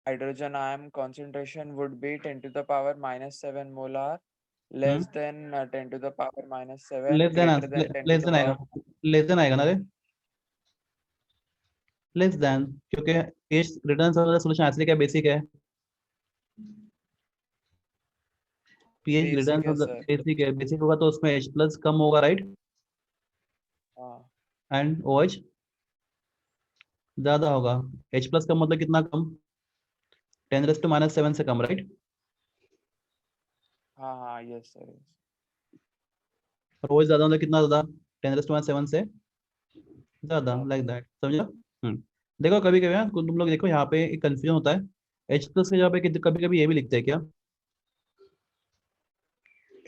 hydrogen ion concentration would be 10 to the power minus 7 molar, हम्म, less than 10 to the power minus 7, less than, greater than 10 to less the than आएगा, power. Less than आएगा ना रे, less than, क्योंकि H return solution actually क्या basic है, pH Basic है return sir. Basic है, बेसिक होगा तो उसमें एच प्लस कम होगा, राइट, हाँ एंड ओ एच ज्यादा होगा। एच प्लस का मतलब कितना कम, 10⁻⁻7 से कम, राइट, हाँ हाँ, यस सर. और ओ एच ज्यादा मतलब कितना ज्यादा, 10⁻7 से ज्यादा, ज्यादा. लाइक दैट, समझा। देखो कभी कभी ना तुम लोग देखो यहाँ पे एक कंफ्यूजन होता है, एच प्लस के जगह पे कभी कभी ये भी लिखते हैं क्या,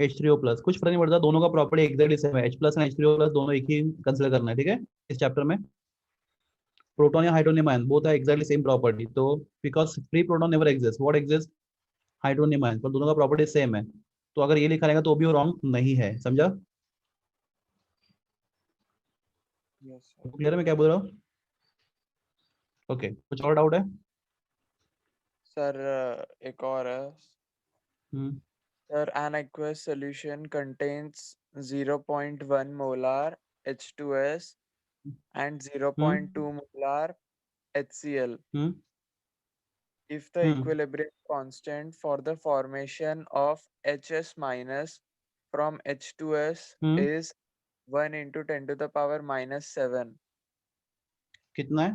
H3O प्लस, कुछ फर्क नहीं पड़ता, दोनों का प्रॉपर्टी एग्जैक्टली सेम है, H plus and H3O plus दोनों एक ही कंसिडर करना है, ठीक है, इस चैप्टर में। प्रोटॉन या हाइड्रोनियम आयन बोथ है एग्जैक्टली सेम प्रॉपर्टी, तो because free proton never exist, what exist, hydronium ion, पर दोनों का प्रॉपर्टी सेम है, तो अगर ये लिखा रहेगा तो भी वो रॉन्ग नहीं है, समझा। Yes sir. क्लियर है मैं क्या बोल रहा हूँ, ओके, कुछ और डाउट है। सर एक और है. हम्म, Sir, an aqueous solution contains 0.1 molar H2S and hmm, 0.2 molar HCl. Hmm, If the hmm, equilibrium constant for the formation of HS minus from H2S hmm, is 1 into 10 to the power minus 7. कितना है,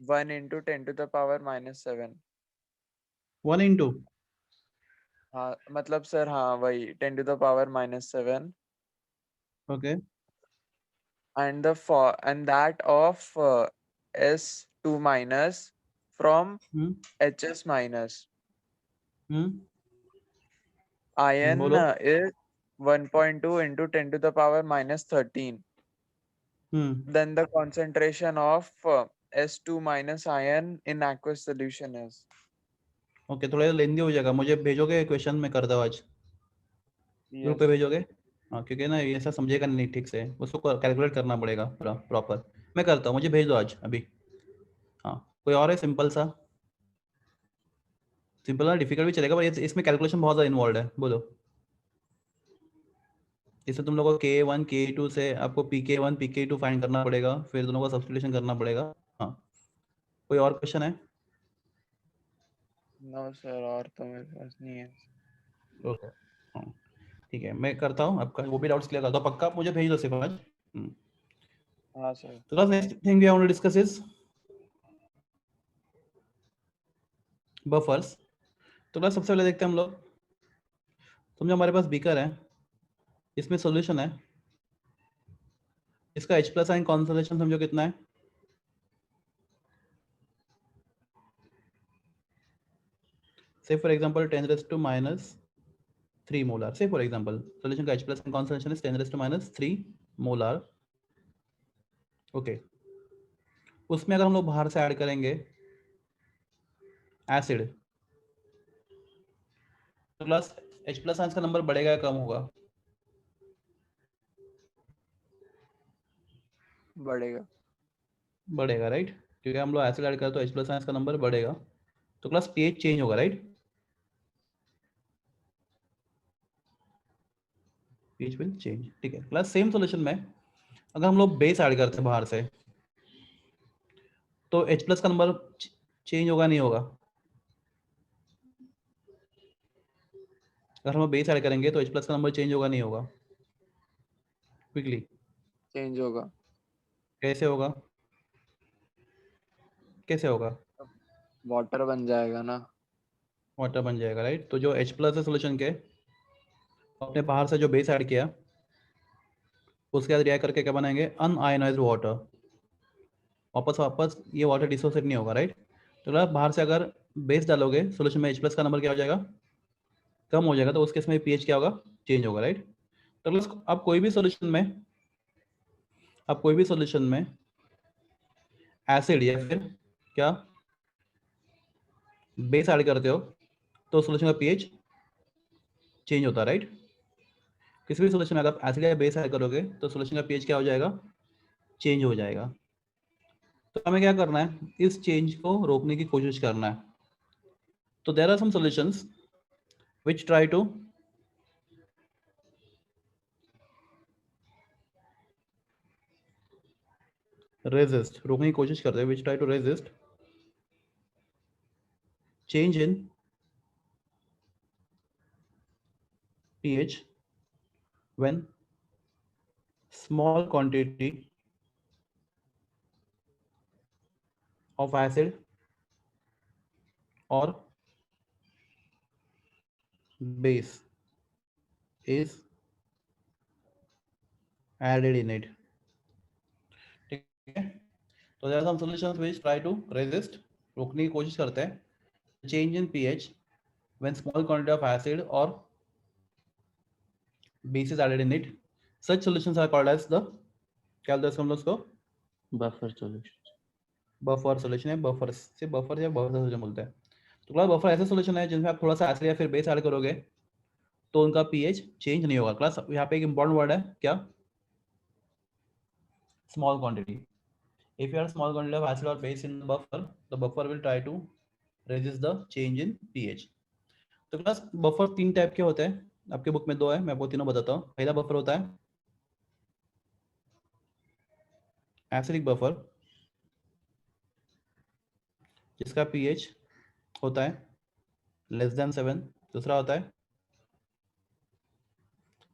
1 into 10 to the power minus 7. 1 into, हाँ मतलब sir, हाँ वही 10 to the power minus 7. Okay, And that of S2 minus from hmm, HS minus. Hmm, Ion बोलो, is 1.2 into 10 to the power minus 13. Hmm, Then the concentration of S2 minus ion in aqueous solution is. Okay, थोड़ा लेंदी हो जाएगा, मुझे भेजोगे question में कर दो आज, ग्रुप पे Yes. भेजोगे, हाँ, क्योंकि ना ये ऐसा समझेगा नहीं ठीक से, उसको कैलकुलेट करना पड़ेगा पूरा प्रॉपर, मैं करता हूँ, मुझे भेज दो आज अभी। हाँ, कोई और है सिंपल सा, सिंपल ना डिफिकल्ट भी चलेगा, पर इसमें कैलकुलेशन बहुत ज़्यादा इन्वॉल्व है, बोलो। इसमें तुम लोगों को K1 K2 से आपको PK1 PK2 फाइंड करना पड़ेगा, फिर दोनों का सब्स्टिट्यूशन करना पड़ेगा। हाँ, कोई और क्वेश्चन है, No sir, और तो मेरे पास नहीं है. ओके, हाँ, ठीक है, मैं करता हूँ आपका वो भी डाउट्स क्लियर करता हूँ, पक्का आप मुझे भेज दो सिर्फ आज। हाँ सर. तो next thing we want to discuss is buffers. तो क्लास सबसे पहले देखते हैं हम लोग, समझो हमारे पास बीकर है, इसमें सॉल्यूशन है, इसका H प्लस आयन कॉन्सेंट्रेशन समझो कितना है, से फॉर एग्जांपल 10⁻³ मोलर, से फॉर एग्जांपल सॉल्यूशन का H plus ion concentration is 10⁻³ molar, okay. उसमें अगर हम लोग बाहर से ऐड करेंगे एसिड, तो क्लास H प्लस आयन का नंबर बढ़ेगा या कम होगा, बढ़ेगा. बढ़ेगा, राइट, क्योंकि हम लोग एसिड ऐड करें तो H प्लस आयन का नंबर बढ़ेगा, तो क्लास पीएच चेंज होगा, राइट, पीएच विल चेंज, ठीक है। क्लास सेम सॉल्यूशन में अगर हम लोग बेस ऐड करते हैं बाहर से, तो H प्लस का नंबर चेंज होगा नहीं होगा, अगर हम बेस ऐड करेंगे तो H प्लस का नंबर चेंज होगा नहीं होगा, क्विकली, चेंज होगा. कैसे होगा, कैसे होगा, वाटर बन जाएगा ना. वाटर बन जाएगा, राइट, तो जो H प्लस है सोल्यूशन के, अपने बाहर से जो बेस ऐड किया उसके बाद रिएक्ट करके क्या बनाएंगे, अनआयनाइज्ड वाटर, वापस वापस ये वाटर डिसोसिएट नहीं होगा, राइट, तो अगर आप बाहर से अगर बेस डालोगे सोल्यूशन में H प्लस का नंबर क्या हो जाएगा, कम हो जाएगा, तो उस केस में पीएच क्या होगा, चेंज होगा, राइट। तो अगर आप कोई भी सोल्यूशन में, आप कोई भी सोल्यूशन में एसिड या फिर क्या बेस ऐड करते हो तो सोल्यूशन का पीएच चेंज होता है, राइट, किसी भी सोल्यूशन में अगर आप एसिड या बेस ऐड करोगे तो सोल्यूशन का पीएच क्या हो जाएगा, चेंज हो जाएगा। तो हमें क्या करना है, इस चेंज को रोकने की कोशिश करना है, So there are some solutions which try to resist, रोकने की कोशिश करते हैं, which try to resist change in pH when small quantity of acid or base is added in it. ठीक है, तो there are some solutions which try to resist, रोकने की कोशिश करते हैं change in pH when small quantity of acid or base is added in it. Such solutions are called as the, क्या बोलते हैं हम लोग उसको, बफर सॉल्यूशन। बफर सोल्यूशन है, बफर से बफर या बफर सोल्यूशन बोलते हैं। तो क्लास बफर ऐसा सोल्यूशन है जिसमें आप थोड़ा सा एसिड या फिर बेस ऐड करोगे तो उनका पीएच चेंज नहीं होगा। क्लास यहाँ पे एक इंपॉर्टेंट वर्ड है क्या, small quantity. If you are small quantity of acid और base in buffer, the buffer will try to resist the change in pH. तो क्लास बफर 3 टाइप के होते हैं, आपके बुक में 2 है, मैं आपको तीनों बताता हूँ। पहला बफर होता है एसिडिक बफर, जिसका पीएच होता है लेस देन 7। दूसरा होता है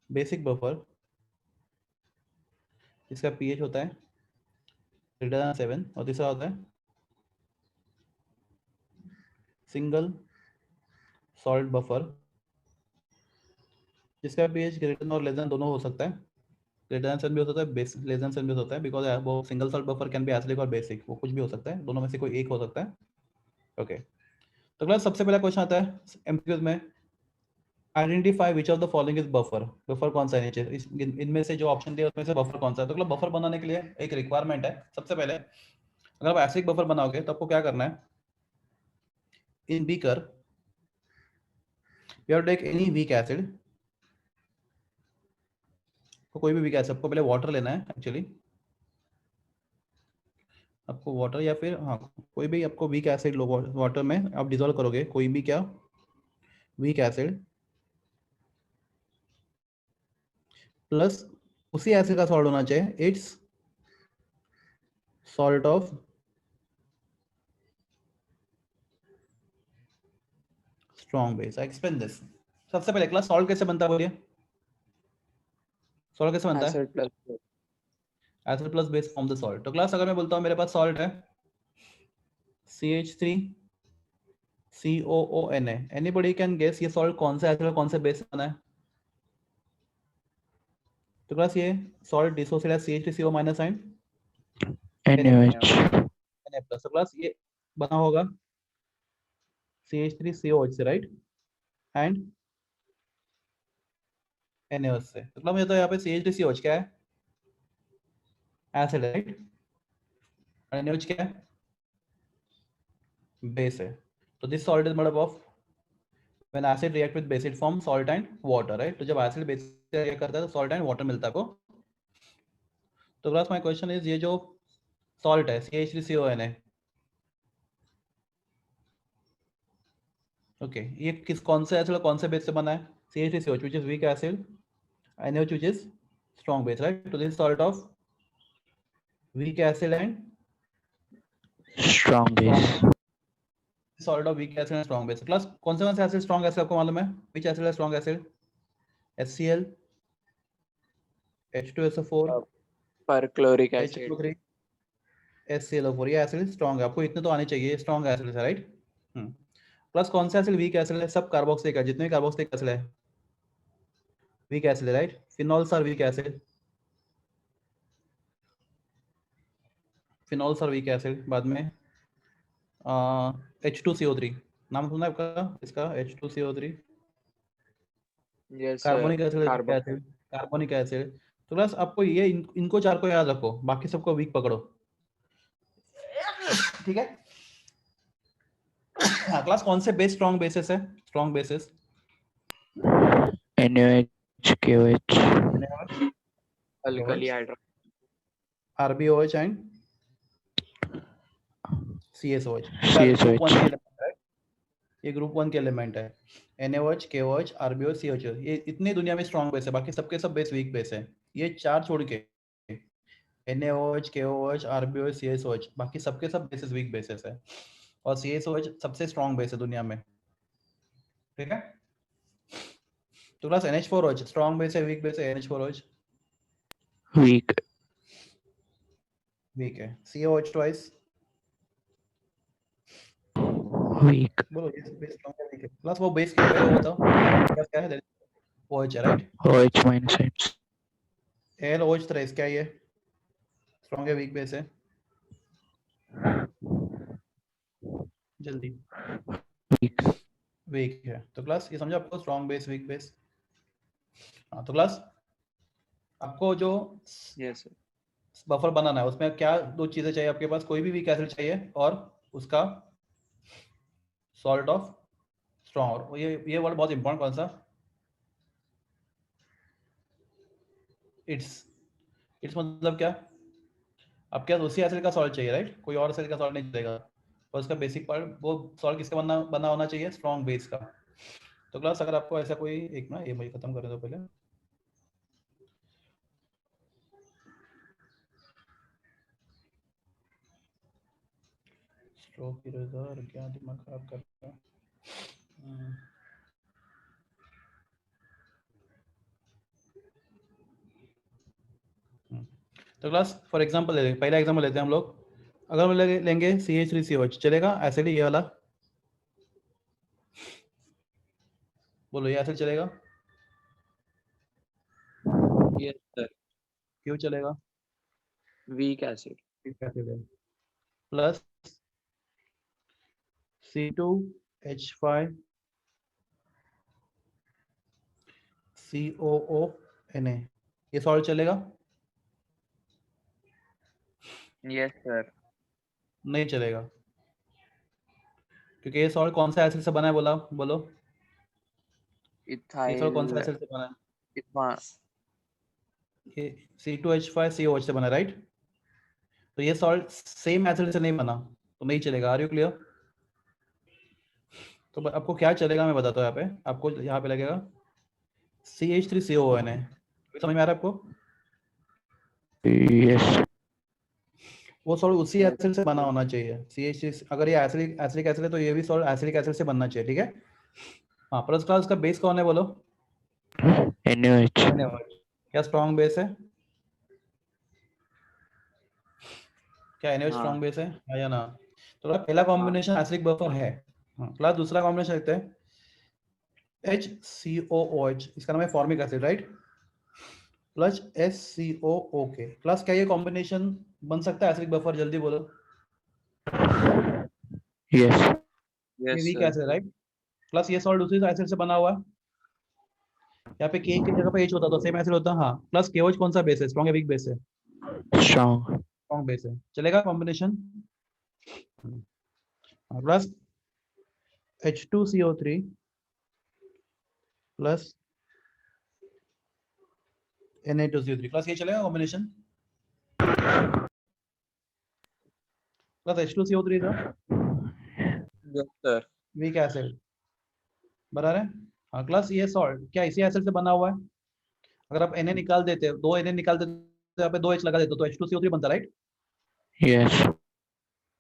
बेसिक बफर, जिसका पीएच होता है ग्रेटर देन 7। और तीसरा होता है सिंगल सॉल्ट बफर, जिसका पीएच ग्रेटर देन और लेस देन दोनों हो सकता है। ग्रेटर देन 7 भी हो सकता है, बेस लेस देन 7 भी हो सकता है, बिकॉज वो single salt buffer can be acidic और बेसिक, वो कुछ भी हो सकता है, दोनों में से कोई एक हो सकता है। ओके, तो क्लास सबसे पहला क्वेश्चन आता है एमसीक्यूज में, identify which of the following is buffer. Buffer कौन सा है नीचे इनमें से जो ऑप्शन दिया उसमें से बफर कौन सा है। तो मतलब बफर बनाने के लिए एक रिक्वायरमेंट है, सबसे पहले अगर आप एसिडिक बफर बनाओगे तो आपको क्या करना है, in beaker you have to take any weak acid, तो कोई भी वीक एसिड, आपको पहले वाटर लेना है एक्चुअली, आपको वाटर या फिर हाँ कोई भी आपको वीक एसिड लो, वाटर में आप डिजोल्व करोगे कोई भी क्या वीक एसिड, प्लस उसी एसिड का सॉल्ट होना चाहिए it's salt of strong base. I explain this. सबसे पहले क्लास सॉल्ट कैसे बनता है बोलिए, सॉल्ट कैसे बनता है, acid plus acid plus base form the salt. तो क्लास अगर मैं बोलता हूँ मेरे पास सॉल्ट है CH3COONA, एनीबॉडी कैन गेस ये सॉल्ट कौन से एसिड और कौन से बेस से बना है। तो क्लास ये salt dissociate CH3CO minus sign NaOH। Plus. तो क्लास ये बना होगा CH3COH से, राइट, एंड NaOH से। तो मतलब मुझे तो यहाँ पे CH3COH क्या है, एसिड, राइट, और NaOH क्या है, बेस है। तो this salt is made up of when acid react with base it form salt and water, right. तो जब एसिड बेस से रिएक्ट करता है तो सॉल्ट एंड वाटर मिलता है आपको। तो क्लास माय क्वेश्चन इज, ये जो सॉल्ट है CH3CONA, ओके, ये किस कौन से एसिड और कौन से बेस से बना है, CH3COH which is weak acid, NaOH which is strong base, right. तो this salt of weak acid and strong base. Salt of weak acid and strong base. Class कौन से एसिड स्ट्रॉन्ग एसिड आपको मालूम है, which acid है strong acid, HCl, H2SO4, perchloric acid, H2O3, HClO4, ये acid strong है, आपको इतने तो आने चाहिए, स्ट्रॉन्ग एसिड है, राइट। प्लस कौन सा एसिड वीक एसिड है, सब कार्बोक्सिलिक है, जितने भी कार्बोक्सिलिक एसिड है वीक एसिड है, right. Phenols are weak acid, phenols are weak acid. बाद में H2CO3, नाम सुना है आपका इसका, H2CO3 yes carbonic acid, carbon, carbonic acid. तो क्लास आपको ये इनको 4 को याद रखो, बाकी सबको वीक पकड़ो, ठीक है। हाँ क्लास कौन से बेस स्ट्रॉन्ग बेसिस है, strong bases, NaOH, KOH। Alkali hydro, RbOH and CSOH, CSOH। right? ये ग्रुप 1 के एलिमेंट है। NaOH, KOH, RbOH, COH, ये इतनी दुनिया में स्ट्रॉन्ग बेस है, बाकी सबके सब बेस वीक बेस है। ये 4 छोड़ के NaOH, KOH, RbOH, CSOH, बाकी सबके सब बेसिस वीक बेसिस है, और CSOH सबसे स्ट्रॉन्ग बेस है दुनिया में, ठीक है। तो क्लास NH4OH स्ट्रॉन्ग बेस है, वीक बेस है? NH4OH weak, वीक है। COH ट्वाइस weak, बोलो, ये बेस स्ट्रॉन्ग है वीक है? क्लास वो बेस क्या है वो बताओ, क्या क्या है? OH है, right? OH minus H, LOH thrice क्या है ये? स्ट्रॉन्ग है वीक बेस है? जल्दी। weak, वीक है। तो क्लास ये समझो आपको, स्ट्रॉन्ग बेस, वीक बेस। हाँ, तो क्लास आपको जो यस सर। बफर बनाना है उसमें क्या दो चीजें चाहिए आपके पास? कोई भी वीक एसिड चाहिए और उसका सॉल्ट ऑफ स्ट्रॉन्ग। और ये वर्ड बहुत इंपॉर्टेंट, कौन सा? इट्स मतलब क्या? आपके पास उसी एसिड का सॉल्ट चाहिए, राइट? कोई और एसिड का सॉल्ट नहीं चलेगा। और उसका बेसिक पार्ट, वो सॉल्ट किसका बना होना चाहिए? स्ट्रॉन्ग बेस का। तो क्लास अगर आपको ऐसा कोई एक ना, ये मुझे खत्म करने दो पहले। स्ट्रोक इरेजर क्या दिमाग खराब कर रहा है। तो क्लास फॉर एग्जांपल ले पहला एग्जांपल लेते हैं हम लोग। अगर हम लेंगे CH3COH, चलेगा एसिड ये वाला? बोलो, ये एसिड चलेगा? Yes sir. क्यों चलेगा? Weak acid. एसिड है। प्लस C2H5 COONA, ये सॉल्ट चलेगा? Yes sir. नहीं चलेगा, क्योंकि ये सॉल्ट कौन सा एसिड से बना है? बोला बोलो, ये सॉल्ट कौन सा इथाइल एसिड से बना है? इथमा ये C2H5COH से बना, राइट? तो ये सॉल्ट सेम एसिड से नहीं बना, तो नहीं चलेगा। Are you clear? तो आपको क्या चलेगा मैं बताता हूँ। यहाँ पे आपको यहाँ पे लगेगा CH3COONA, समझ में आ रहा है आपको? yes, वो सॉल्ट उसी यस एसिड से बना होना चाहिए। CH3, अगर ये एसिडिक एसिड है तो ये भी सॉल्ट एसिडिक एसिड से बनना चाहिए, ठीक है। हाँ, प्लस क्लास का बेस कौन है बोलो? NaOH, क्या स्ट्रॉन्ग बेस है? क्या NaOH हाँ स्ट्रॉन्ग बेस है, हाँ या ना? तो पहला कॉम्बिनेशन एसिडिक बफर है। हाँ, प्लस दूसरा कॉम्बिनेशन देखते हैं, HCOOH, इसका नाम है formic acid, right? Plus SCOOK, plus क्या ये कॉम्बिनेशन बन सकता है एसिडिक बफर? जल्दी बोलो। yes, ये yes weak sir. Acid, right? Plus ये सॉल्ट दूसरी एसिड से बना हुआ है। यहाँ पे K की जगह पे H होता तो सेम एसिड होता। हाँ, प्लस KOH कौन सा बेस है? स्ट्रॉन्ग है वीक बेस है? strong, स्ट्रॉन्ग बेस है, चलेगा combination. Plus H2CO3 plus Na2CO3, plus ये चलेगा कॉम्बिनेशन। प्लस H2CO3 था यस सर। वीक एसिड, बराबर है? हाँ, प्लस ये सॉल्ट क्या इसी एसिड से बना हुआ है? अगर आप Na निकाल देते, दो Na निकाल देते तो यहाँ पे 2H लगा देते तो H2CO3 बनता, राइट? yes,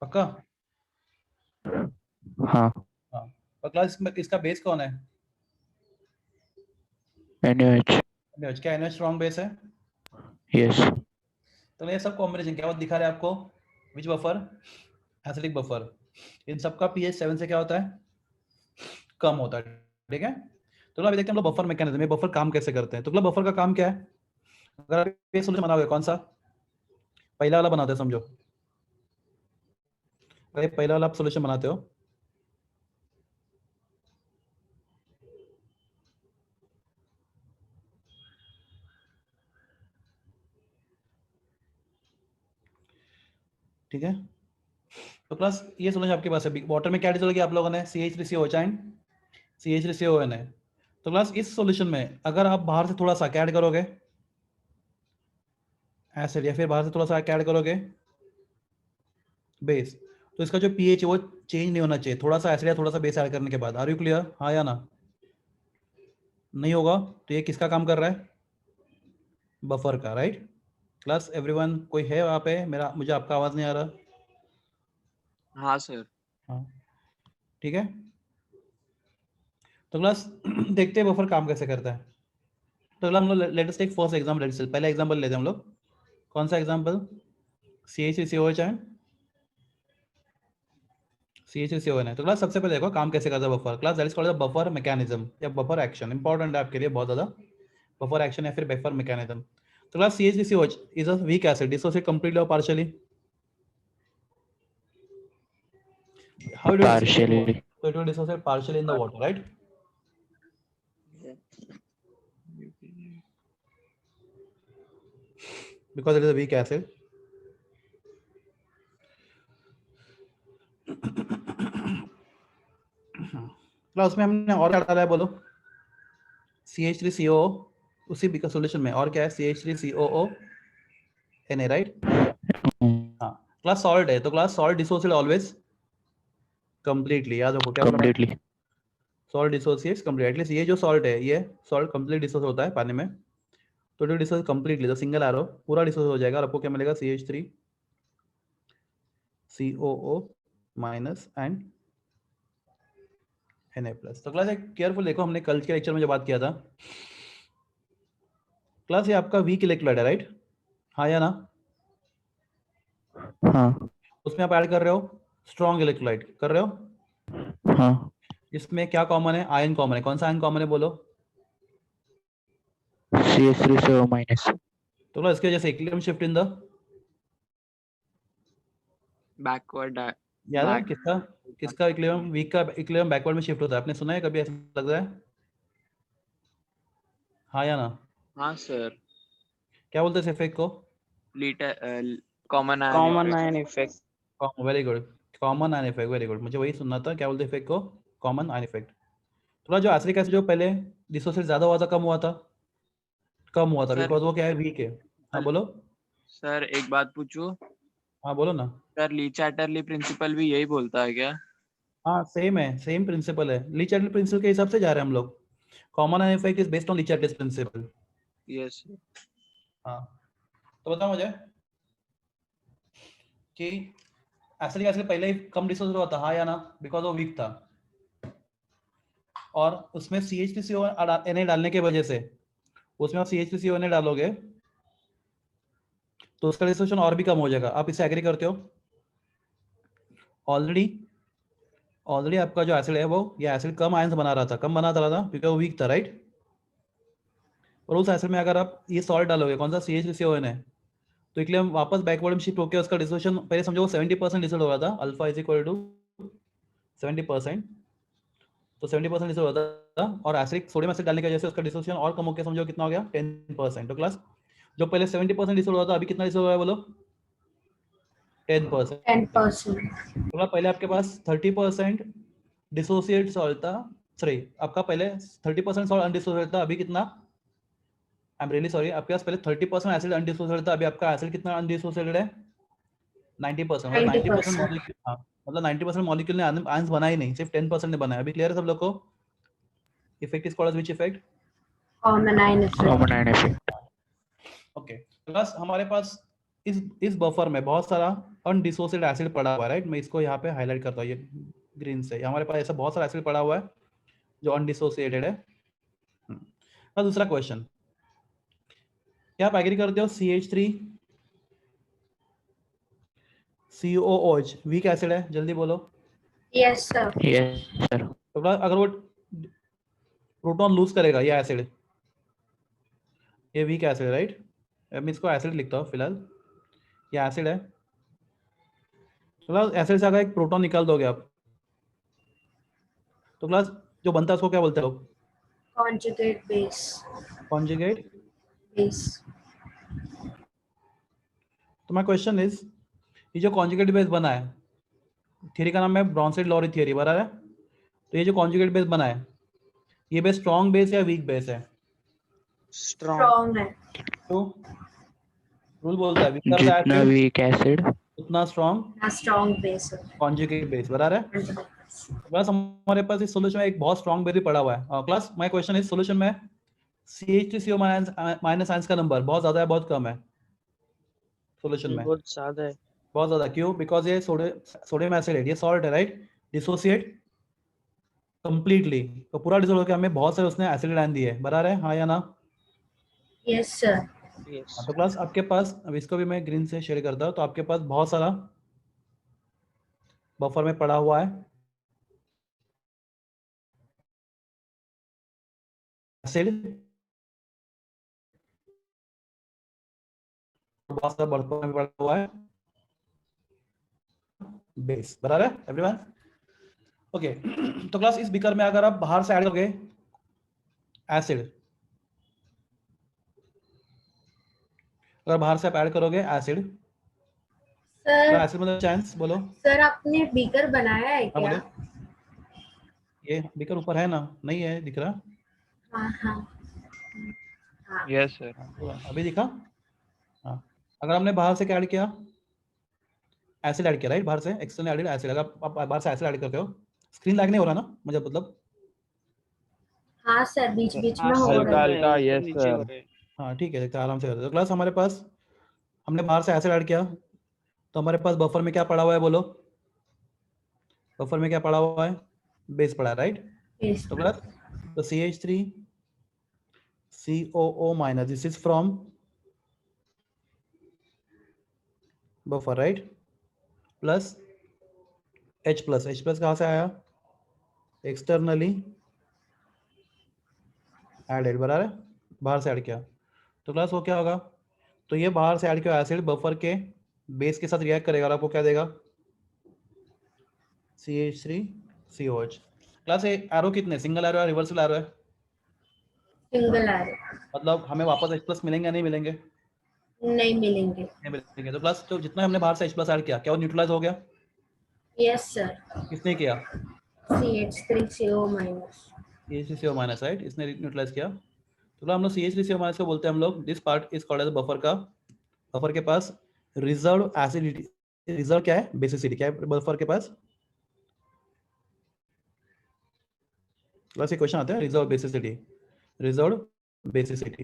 पक्का? हाँ, हाँ। और क्लास इसका बेस कौन है? NaOH, NaOH, क्या NaOH स्ट्रॉन्ग बेस है? yes, तो ये सब कॉम्बिनेशन क्या दिखा रहे हैं आपको? Which buffer? Acidic buffer. इन सबका pH 7 से क्या होता है? कम होता है, ठीक है। तो अभी देखते हैं हम लोग बफर मैकेनिज्म, बफर काम कैसे करते हैं। तो बफर का काम क्या है? अगर आप ये सोल्यूशन बनाओगे, कौन सा? पहला वाला बनाते हैं, समझो। अरे पहला वाला आप सोल्यूशन बनाते हो, ठीक है। तो प्लस ये सोल्यूशन आपके पास है, वाटर में क्या डिजोल्व किया आप लोगों ने? CH3COH and CH3CONA। तो प्लस इस सोल्यूशन में अगर आप बाहर से थोड़ा सा क्या ऐड करोगे? एसिड, या फिर बाहर से थोड़ा सा क्या ऐड करोगे? बेस। तो इसका जो pH है वो चेंज नहीं होना चाहिए, थोड़ा सा एसिड या थोड़ा सा बेस ऐड करने के बाद। Are you clear? हाँ या ना? नहीं होगा तो ये किसका काम कर रहा है? बफर का, राइट? क्लास एवरीवन, कोई है वहाँ पे? मुझे आपका आवाज नहीं आ रहा। हाँ सर। हाँ ठीक है, तो क्लास देखते हैं बफर काम कैसे करता है। तो अगला हम लोग let us take first example. पहला एग्जांपल लेते हैं हम लोग। कौन सा एग्जांपल? CH3COH है, CH3CON है। तो क्लास सबसे पहले देखो काम कैसे करता है buffer. Class that is called the buffer mechanism या बफर एक्शन। इंपॉर्टेंट है आपके लिए बहुत ज्यादा, बफर एक्शन या फिर बफर मैकेनिज्म। तो class CH3COH is a weak acid, dissociate completely और partially. How it will Partially. so it will dissociate partially in the water, right? Because it is a weak acid. तो उसमें हमने और क्या डाला है बोलो? CH3COO उसी का सॉल्यूशन में, और क्या है? CH3COO Na, right? हाँ, क्लास सॉल्ट है, तो class salt dissociate always completely. याद रखो क्या बोला मैंने? Completely. Salt dissociates complete. At least ये जो सॉल्ट है, ये सॉल्ट कंप्लीट डिसोसिएट होता है पानी में, तो इट डिसोसिएट कंप्लीटली। तो सिंगल एरो पूरा डिसोसिएट हो जाएगा और आपको क्या मिलेगा? CH3COO minus and Na plus. तो क्लास एक केयरफुल देखो, हमने कल के लेक्चर में जो बात किया था, क्लास ये आपका वीक इलेक्ट्रोलाइट है, राइट? हाँ या ना? हाँ उसमें आप ऐड कर रहे हो स्ट्रॉन्ग इलेक्ट्रोलाइट, कर रहे हो। हाँ इसमें क्या कॉमन है? आयन कॉमन है। कौन सा आयन कॉमन है बोलो? CH3CO minus. तो क्लास इसकी वजह से equilibrium shift in the, backward याद है किसका? किसका इक्विलिब्रियम? वीक का इक्विलिब्रियम बैकवर्ड में शिफ्ट होता है। आपने सुना है कभी ऐसा लग रहा है? हाँ या ना? हाँ सर। क्या बोलते हैं इस इफेक्ट को? Litre common Common ion effect. Very good, common ion effect. Very good, मुझे वही सुनना था। क्या बोलते हैं इफेक्ट को? Common ion effect. थोड़ा जो एसिडिक एसिड जो पहले डिसोसिएट ज्यादा हुआ था, कम हुआ था? कम हुआ था, सर, बिकॉज वो क्या है? वीक है। हाँ बोलो। सर एक बात पूछूं? हाँ बोलो ना। सर ली चैटरली प्रिंसिपल भी यही बोलता है क्या? हाँ सेम है, सेम प्रिंसिपल है। ली चैटरली प्रिंसिपल के हिसाब से जा रहे हैं हम लोग। Common ion effect is based on Le Chatelier principle. Yes. हाँ, तो बताओ मुझे कि एसिडिक एसिड पहले ही कम डिसोसिएट हुआ था, हाँ या ना? बिकॉज वो वीक था, और उसमें CH3CO Na डालने की वजह से, उसमें आप CH3CO Na डालोगे तो उसका डिसोसिएशन और भी कम हो जाएगा। आप इसे एग्री करते हो? ऑलरेडी आपका जो एसिड है वो, ये एसिड कम आयंस बना रहा था, कम बना रहा था क्योंकि वो वीक था, राइट? और उस एसिड में अगर आप ये सॉल्ट डालोगे, कौन सा? CH3CON, तो इसलिए हम वापस बैकवर्ड में शिफ्ट होकर उसका डिसोसिएशन, पहले समझो वो 70% डिसोल्व हो रहा था, अल्फा इज इक्वल टू 70%, तो 70% डिसोल्व हो रहा था, और एसिडिक सोडियम एसिड डालने की वजह से उसका डिसोसिएशन और कम होकर समझो कितना हो गया? 10%। तो क्लास जो पहले 70% डिसोल्व हो रहा था, अभी कितना डिसोल्व हो रहा है बोलो? 10%। 10%. तो पहले आपके पास 30% डिसोसिएट सॉल्ट था, सॉरी आपका पहले 30% सॉल्ट अनडिसोसिएट था, अभी कितना? आई एम रियली सॉरी, आपके पास पहले 30% एसिड अनडिसोसिएटेड था, अभी आपका एसिड कितना अनडिसोसिएटेड है? 90%। मतलब 90% 90%. मॉलिक्यूल, हाँ मतलब 90% मॉलिक्यूल ने आयंस बना ही नहीं, सिर्फ 10% ने बनाया। अभी क्लियर है सब लोग को? Effect is called which effect? Common ion effect. Common ion effect. Okay, plus हमारे पास इस बफर में बहुत सारा अनडिसोसिएटेड एसिड पड़ा हुआ है, राइट? मैं इसको यहाँ पे हाईलाइट करता हूँ ये ग्रीन से। हमारे पास ऐसा बहुत सारा एसिड पड़ा हुआ है जो अनडिसोसिएटेड है। अब दूसरा क्वेश्चन, क्या आप एग्री करते हो CH3COOH वीक एसिड है? जल्दी बोलो। Yes, sir. Yes, sir. तो अगर वो प्रोटॉन लूज करेगा, ये एसिड, ये वीक एसिड है, राइट? मैं इसको एसिड लिखता हूँ फिलहाल, ये एसिड है। तो एसिड से अगर एक प्रोटॉन निकाल दोगे आप, तो क्लास जो बनता है उसको क्या बोलते हो? Conjugate base. Conjugate Base. तो माय क्वेश्चन इज, ये जो कॉन्जुगेट बेस बना है, थियरी का नाम है ब्रॉन्सेट-लॉरी थियरी, बराबर है? तो ये जो कॉन्जुगेट बेस बना है, ये बेस स्ट्रॉन्ग बेस या वीक बेस है? स्ट्रॉन्ग। Strong है. तो रूल बोलता है जितना weak acid, उतना strong A strong base, sir. Conjugate base, बराबर है। Conjugate base. क्लास हमारे पास इस सॉल्यूशन में एक बहुत स्ट्रॉन्ग बेस भी पड़ा हुआ है। क्लास माय क्वेश्चन इस सॉल्यूशन में CH3CO माइनस आयंस का नंबर बहुत ज्यादा है, बहुत कम है सॉल्यूशन में? बहुत ज्यादा है। बहुत ज्यादा। क्यों? बिकॉज ये सोडियम एसिड ये सॉल्ट है, राइट? डिसोसिएट कंप्लीटली, तो पूरा डिसोल्व होकर हमें बहुत सारे उसने एसिड आयन दिए, बराबर है, हाँ या ना? Yes, sir. यस तो क्लास आपके पास, अब इसको भी मैं ग्रीन से शेयर करता हूँ, तो आपके पास बहुत सारा बफर में पड़ा हुआ है एसिड, बहुत सारा बफर में पड़ा हुआ है बेस, बराबर है एवरीवन? ओके। तो क्लास इस बीकर में अगर आप बाहर से ऐड करोगे एसिड, अगर बाहर से आप ऐड करोगे एसिड, सर एसिड मतलब चांस, बोलो। सर आपने बीकर बनाया है हाँ क्या? बोले। ये बीकर ऊपर है ना? नहीं है, दिख रहा? हाँ हाँ हाँ। Yes sir. अभी दिखा? हाँ। अगर हमने बाहर से क्या ऐड किया? एसिड ऐड किया, राइट? बाहर से एक्सटर्नल एडेड एसिड। अगर आप बाहर से एसिड ऐड करते हो, स्क्रीन लैग नहीं हो रहा ना मुझे, मतलब? हाँ सर, बीच बीच में हाँ, हो हल्का रहा है। हल्का, ऊपर यस नीचे हो सर। रहे हैं। हाँ ठीक है, आराम से करते हो। तो क्लास हमारे पास, हमने बाहर से एसिड ऐड किया, तो हमारे पास बफर में क्या पड़ा हुआ है, बोलो? बफर में क्या पड़ा हुआ है? बेस पड़ा है, राइट? Yes. तो क्लास, तो CH3COO minus, this is from buffer, right? Plus H plus कहाँ से आया? एक्सटर्नली एडेड, बराबर है, बाहर से ऐड किया। तो क्लास वो क्या होगा? तो ये बाहर से ऐड किया एसिड बफर के बेस के साथ रिएक्ट करेगा और आपको क्या देगा? CH3COH। क्लास ये एरो कितने, सिंगल एरो है, रिवर्सल एरो है? Single arrow. मतलब हमें वापस H+ मिलेंगे या नहीं मिलेंगे? नहीं मिलेंगे। नहीं मिलेंगे। तो क्लास जो जितना हमने बाहर से H+ ऐड किया, क्या वो न्यूट्रलाइज हो गया? Yes sir. किसने किया? CH3CO minus. CH3CO minus, right? इसने न्यूट्रलाइज किया। तो हम लोग CH3CO माइनस को बोलते हैं हम लोग, this part is called as buffer का, बफर के पास रिजर्व एसिडिटी, रिजर्व क्या है? बेसिसिटी। क्या है बफर के पास? क्लास ये क्वेश्चन आता है, रिजर्व बेसिसिटी, रिजर्व बेसिसिटी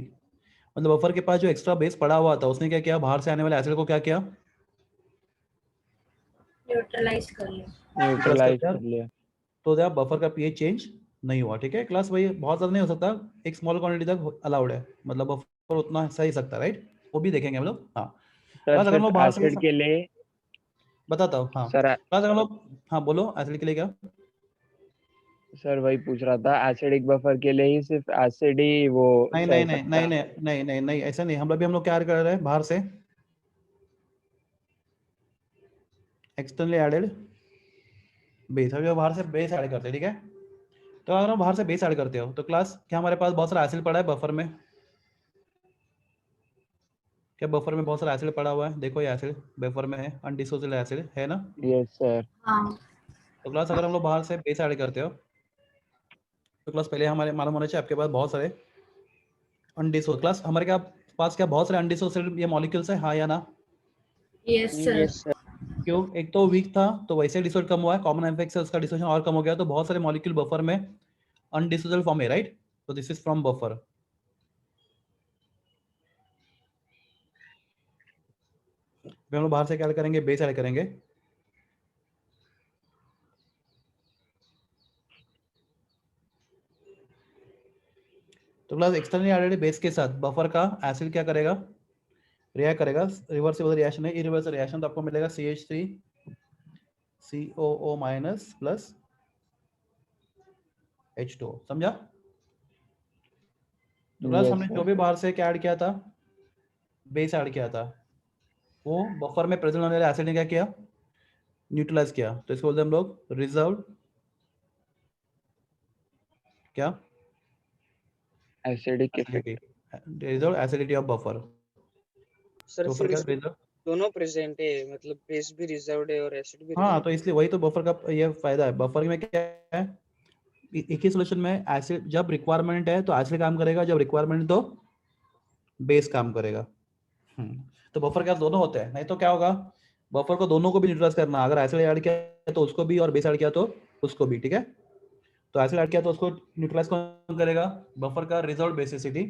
मतलब बफर के पास जो एक्स्ट्रा बेस पड़ा हुआ था, उसने क्या किया? बाहर से आने वाले एसिड को क्या किया? न्यूट्रलाइज कर लिया। न्यूट्रलाइज कर कर लिया। तो जब बफर का पीएच चेंज नहीं हुआ, ठीक है क्लास? वही बहुत ज्यादा नहीं हो सकता, एक स्मॉल क्वांटिटी तक अलाउड है, मतलब बफर उतना सही सकता है, राइट? वो भी देखेंगे हम लोग। हाँ सर क्लास, अगर हम सिर्फ लोग बाहर से एसिड के लिए, बताता हूँ। हाँ सर क्लास, अगर हम लोग, हाँ बोलो, एसिड के लिए क्या? सर वही पूछ रहा था, एसिडिक बफर के लिए ही सिर्फ एसिड ही वो नहीं सह नहीं नहीं सकता नहीं है। नहीं नहीं नहीं नहीं, ऐसा नहीं। हम लोग क्या कर रहे हैं? बाहर से एक्सटर्नली एडेड बेस, अभी बाहर से बेस ऐड करते हैं, ठीक है? तो अगर हम बाहर से बेस ऐड करते हो, तो क्लास क्या हमारे पास बहुत सारा एसिड पड़ा है बफर में? क्या बफर में बहुत सारा एसिड पड़ा हुआ है? देखो ये एसिड बफर में है, अनडिसोसिएटेड एसिड है ना? Yes sir. हाँ। तो क्लास अगर हम लोग बाहर से बेस ऐड करते हो, तो क्लास पहले हमारे मालूम होना चाहिए आपके पास बहुत सारे अनडिसो, क्लास हमारे क्या पास क्या बहुत सारे अनडिसोसिएटेड ये मॉलिक्यूल्स है, हाँ या ना? Yes sir. Yes sir. क्यों? एक तो वीक था तो वैसे डिसोसिएट कम हुआ है, कॉमन एफेक्ट से उसका डिसोसिएशन और कम हो गया, तो बहुत सारे मॉलिक्यूल बफर में अनडिसोसिएटेड फॉर्म है, राइट? तो दिस इज फ्रॉम बफर। हम लोग बाहर से क्या करेंगे? बेस ऐड करेंगे। तो क्लास एक्सटर्नली एडेड बेस के साथ बफर का एसिड क्या करेगा? रिएक्ट करेगा। रिवर्सिबल रिएक्शन है, इरिवर्सिबल रिएक्शन, तो आपको मिलेगा CH3COO माइनस प्लस H2O, समझा? तो क्लास यस हमने जो सर। भी बाहर से क्या ऐड किया था, बेस ऐड किया था, वो बफर में प्रेजेंट होने वाले एसिड ने क्या किया? न्यूट्रलाइज किया। तो इसको बोलते हैं हम लोग रिजर्व क्या? Acidic effect. Acidity, reserve acidity of buffer. Sir तो बफर फिर क्या? इसमें रिजर्व। दोनों प्रेजेंट है, मतलब बेस भी रिजर्व्ड है और एसिड भी हाँ, रिजर्व्ड तो इसलिए वही तो बफर का ये फायदा है। बफर में क्या है? एक ही सोल्यूशन में एसिड जब रिक्वायरमेंट है तो एसिड काम करेगा, जब रिक्वायरमेंट तो बेस काम करेगा। तो बफर क्या दोनों होते हैं, नहीं तो क्या होगा? बफर को दोनों को भी न्यूट्रलाइज करना, अगर एसिड ऐड किया तो उसको भी और बेस ऐड किया तो उसको भी, ठीक है। तो एसिड ऐड किया तो उसको न्यूट्रलाइज कौन करेगा, बफर का रिजर्व बेसिसिटी,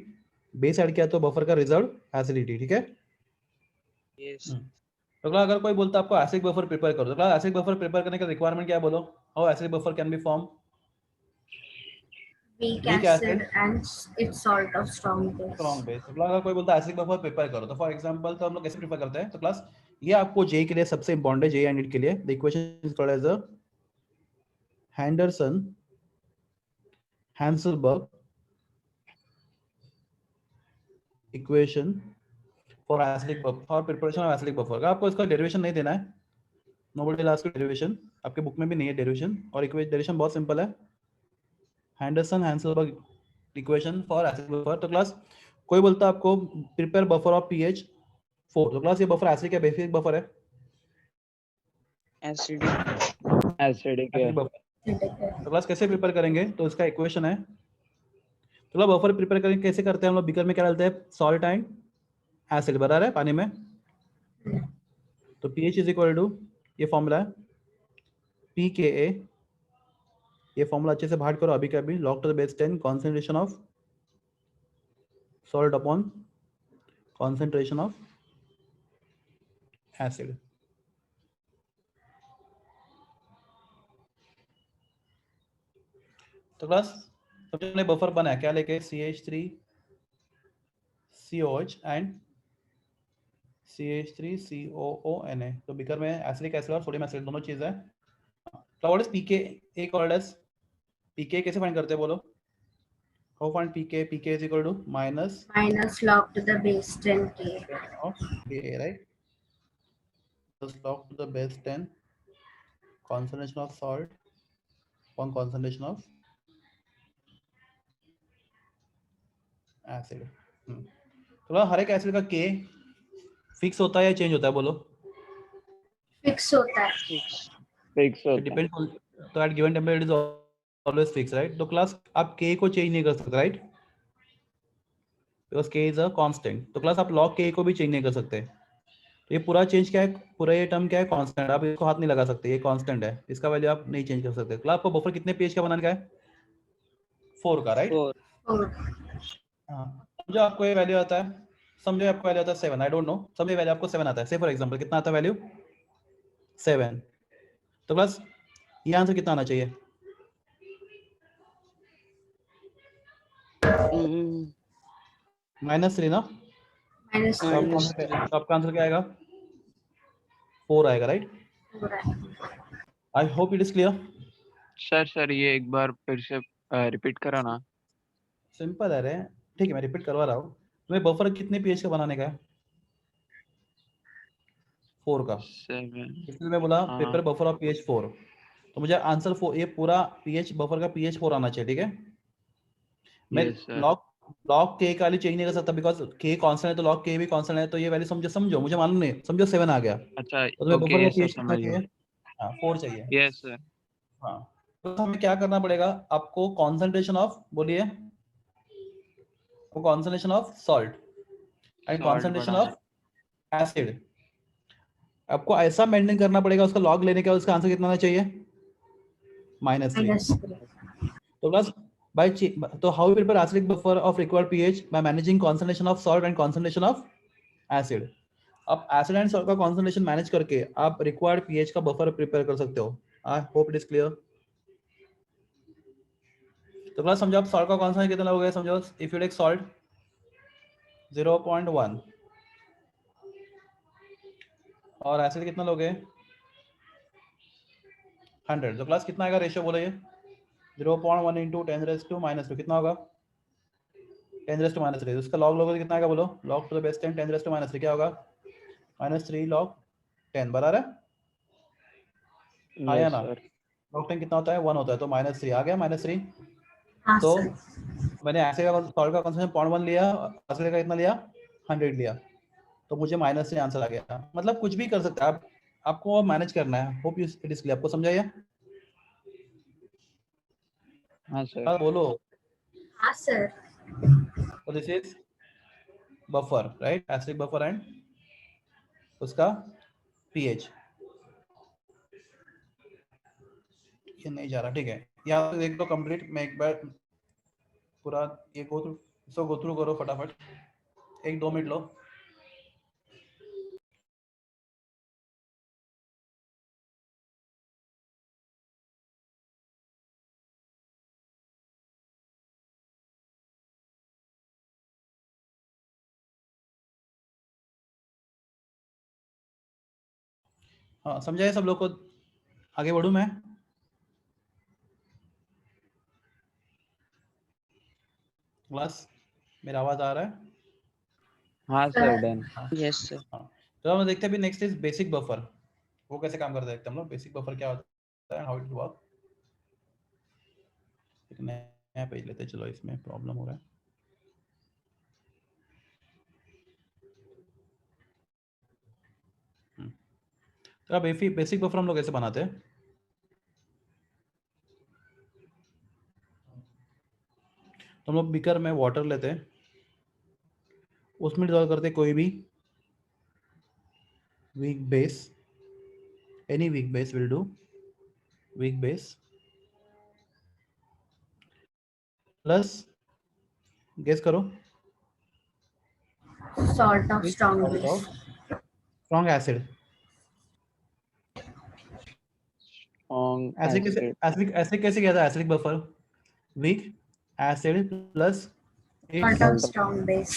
बेस ऐड किया तो बफर का रिजर्व एसिडिटी, ठीक है। Yes. तो अगर कोई बोलता है आपको एसिड बफर प्रिपेयर करो, तो एसिड बफर प्रिपेयर करने का रिक्वायरमेंट क्या है बोलो, how acid buffer can be form, Weak Weak acid acid. and its salt of strong base. Strong base. तो अगर कोई बोलता है एसिड बफर प्रिपेयर करो, तो फॉर एग्जांपल तो हम लोग कैसे प्रिपेयर करते हैं, तो क्लास ये आपको जे के लिए सबसे इंपॉर्टेंट है, जे एंड इट के लिए the equation is called as a Henderson Hasselbalch equation for acidic buffer, for preparation of acidic buffer. आपको इसका डेरिवेशन नहीं देना है, nobody will ask you derivation, आपके बुक में भी नहीं है डेरिवेशन, और इक्वेशन डेरिवेशन बहुत सिंपल है, Henderson Hasselbalch equation for acidic buffer. तो क्लास कोई बोलता है आपको प्रिपेयर बफर ऑफ पीएच 4, तो क्लास ये बफर एसिडिक या बेसिक बफर है, Acidic. एसिडिक है। Acidic buffer. तो क्लास कैसे प्रिपेयर करेंगे, तो इसका इक्वेशन है, तो क्लास बफर प्रिपेयर करेंगे कैसे करते हैं हम लोग, बीकर में क्या डालते हैं, सॉल्ट एंड एसिड भरा है पानी में, तो pH इज इक्वल टू, ये फॉर्मूला है pKa, ये फॉर्मूला अच्छे से बाहर करो अभी का अभी, log to the base 10 concentration of salt upon concentration of acid। तो क्लास सबसे पहले बफर बना है क्या लेके, CH3COH एंड CH3COONA, तो बीकर में एसिडिक एसिड और सोडियम एसिड दोनों चीज है। तो what is pKa called as, pKa कैसे फाइंड करते हैं बोलो, how find pKa, pKa is equal to minus Minus log to the base 10K. of Ka, right? Just log to the base 10 concentration of salt upon concentration of acid। तो हर एक acid का K fix होता है या change होता है बोलो, Fix होता है. फिक्स होता है। डिपेंड, तो at given temperature is always fix, right. तो क्लास आप K को चेंज नहीं कर सकते, right, because K is a constant. तो क्लास आप log K को भी चेंज नहीं कर सकते, तो ये पूरा चेंज क्या है, पूरा ये टर्म क्या है, कांस्टेंट, आप इसको हाथ नहीं लगा सकते, ये कांस्टेंट है, इसका वैल्यू आप नहीं चेंज कर सकते। क्लास आपको बफर कितने pH का बनाने का है, 4 का, राइट। 4. और हाँ, समझो आपको ये वैल्यू आता है, समझो आपको वैल्यू आता है 7, आई डोंट नो, समझो वैल्यू आपको 7 आता है, से फॉर एग्जांपल कितना आता है वैल्यू 7, तो प्लस ये आंसर कितना आना चाहिए, -3 ना, minus तो Minus आपका आंसर क्या आएगा, 4 आएगा, right. I hope it is clear. Sir ये एक बार फिर से रिपीट करो ना। सिंपल है रे, ठीक है मैं रिपीट करवा रहा हूँ, तुम्हें बफर कितने pH का बनाने का है, 4 का, 7। इसलिए मैं बोला हाँ। पेपर बफर ऑफ pH 4, तो मुझे आंसर 4, ये पूरा pH बफर का pH 4 आना चाहिए, ठीक है। मैं Yes, sir. log K का वैल्यू चेंज नहीं कर सकता, बिकॉज K कांस्टेंट है तो log K भी कांस्टेंट है, तो ये वैल्यू समझो मुझे मालूम नहीं, समझो 7 आ गया, अच्छा, तो तुम्हें ओके, बफर का सर pH कितना समझ गया। चाहिए, हाँ 4 चाहिए, यस सर। हाँ। तो हमें क्या करना पड़ेगा, आपको कॉन्सेंट्रेशन ऑफ, बोलिए, concentration of salt and concentration बढ़ाना। ऑफ एसिड आपको ऐसा मेंटेन करना पड़ेगा, उसका लॉग लेने के बाद उसका आंसर कितना आना चाहिए, -3। -3. तो बस by तो how we prepare acidic buffer of required pH by managing concentration of salt and concentration of acid। आप एसिड एंड सॉल्ट का कॉन्सेंट्रेशन मैनेज करके आप रिक्वायर्ड पीएच का बफर प्रिपेयर कर सकते हो। I hope it is clear. तो class समझो आप सॉल्ट का कॉन्सेंट्रेशन कितना हो गया, समझो इफ यू टेक सॉल्ट 0.1 और एसिड कितना लोगे 100, तो क्लास कितना आएगा रेशियो बोलो ये 0.1 इंटू 10⁻⁻2 कितना होगा 10⁻⁻3। उसका लॉग लोगे कितना आएगा बोलो, लॉग टू द बेस 10 10⁻⁻3 क्या होगा -3 log 10 बराबर है आया ना। log 10 कितना होता है 1 होता है, तो -3 आ गया -3। हाँ तो सर. मैंने ऐसे का सॉल्ट का कॉन्सेंट्रेशन 0.1 लिया, एसिड का कितना लिया 100 लिया, तो मुझे -3 आंसर आ गया। मतलब कुछ भी कर सकते हैं आप, आपको मैनेज करना है। होप इट इज क्लियर, आपको समझाइए। हाँ सर। हाँ बोलो। हाँ sir. So this is buffer, right? Acidic buffer and उसका pH ये नहीं जा रहा, ठीक है। यहाँ पे देख लो कंप्लीट, मैं एक बार पूरा ये गो थ्रू करो फटाफट, 1-2 मिनट लो। हाँ समझा है सब लोग को? आगे बढ़ूं मैं? क्लास मेरा आवाज आ रहा है? हाँ सर डन। Yes sir. हाँ, तो हम देखते हैं अभी नेक्स्ट इज बेसिक बफर। वो कैसे काम करता है देखते हैं हम लोग। बेसिक बफर क्या होता है, हाउ इट वर्क। एक नया पेज लेते हैं, चलो इसमें प्रॉब्लम हो रहा है। तो अब बेसिक बफर हम लोग कैसे बनाते हैं? तो हम लोग बीकर में वाटर लेते हैं, उसमें डिजॉल्व करते हैं कोई भी weak base, any weak base will do, weak base plus, guess करो, Salt of strong base. Strong acid. Strong ऐसे कैसे acid. ऐसे कैसे किया था acidic buffer? Weak acid plus Salt of strong base.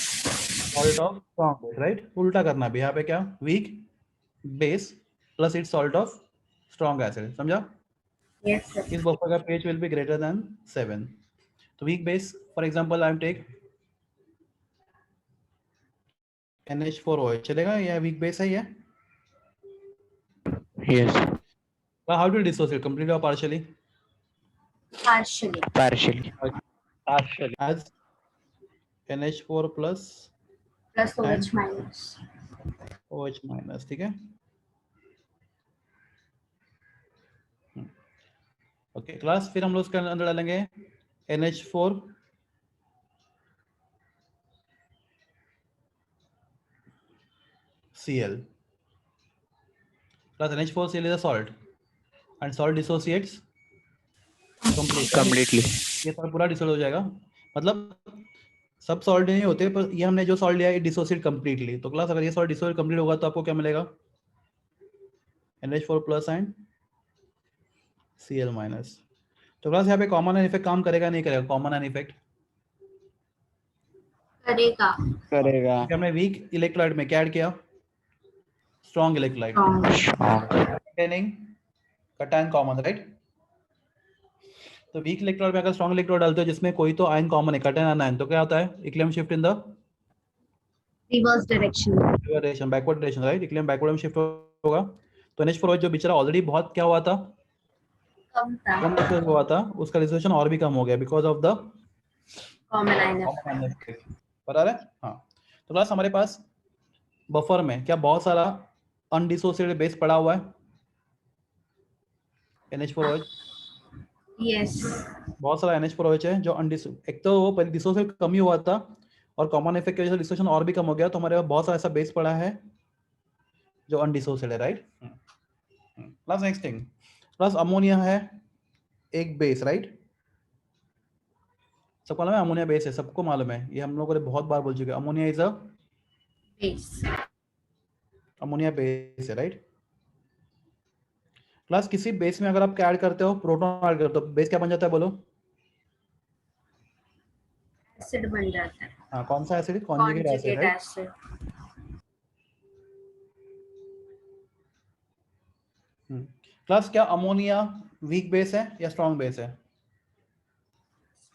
Salt of strong base, right. उल्टा करना भी, यहाँ पे क्या, weak base plus it salt of strong acid, समझा? Yes, sir. इस बफर का pH will be greater than 7। तो weak base for example I am take NH4OH, चलेगा? या वीक बेस है ये? Yes. How do dissociate, completely और partially? Partially. Partially. Partially. As NH4 plus Plus OH minus. OH minus, ठीक है। Okay class, फिर हम लोग उसके अंदर डालेंगे NH4 Cl plus NH4Cl is a salt and salt dissociates Completely. ये सब पूरा डिसोल्व हो जाएगा, मतलब सब सॉल्ट नहीं होते, पर ये हमने जो सॉल्ट लिया है डिसोसिएट कंप्लीटली। तो क्लास अगर ये सॉल्ट डिसोसिएट कंप्लीट होगा तो आपको क्या मिलेगा? NH4 plus and Cl minus. तो क्लास यहाँ पे कॉमन एन इफेक्ट काम करेगा नहीं करेगा? कॉमन एन इफेक्ट करेगा. करेगा. क्योंकि हमने वीक इलेक्ट्रोलाइट में क्या ऐड किया? Strong electrolyte Strong. containing cation common, right. तो वीक इलेक्ट्रोड में अगर स्ट्रॉन्ग इलेक्ट्रोड डालते हो जिसमें कोई तो आयन कॉमन है, कटायन आयन, तो क्या होता है? Equilibrium shift in the Reverse direction. Direction, backward direction, right. Equilibrium backward में शिफ्ट होगा। तो NH4OH जो बेचारा ऑलरेडी बहुत क्या हुआ था, कम था. कम डिसोसिएट हुआ था, उसका डिसोसिएशन और भी कम हो गया because of the Common ion effect. Common ion effect. बता रहे? हाँ। तो क्लास हमारे पास बफर में क्या बहुत सारा अनडिसोसिएटेड बेस पड़ा हुआ है, NH4OH। Yes. बहुत सारा NH4OH है जो एक तो वो पहले डिसोसिएट कम ही हुआ था और कॉमन इफेक्ट की वजह से डिसोसिएशन और भी कम हो गया, तो हमारे पास बहुत सारा ऐसा बेस पड़ा है जो अनडिसोसिएटेड है, right. Plus next thing, plus ammonia है एक बेस, राइट। सबको मालूम है अमोनिया बेस है, सबको मालूम है, ये हम लोगों ने बहुत बार बोल चुके हैं। Ammonia is a Base. Ammonia base है, राइट। प्लस किसी बेस में अगर आप क्या ऐड करते हो, प्रोटॉन ऐड करते हो, बेस क्या बन जाता है बोलो? Acid बन जाता है. हाँ, कौन सा acid? Conjugate acid, Conjugate right. acid. Plus क्या अमोनिया वीक बेस है या स्ट्रॉन्ग बेस है?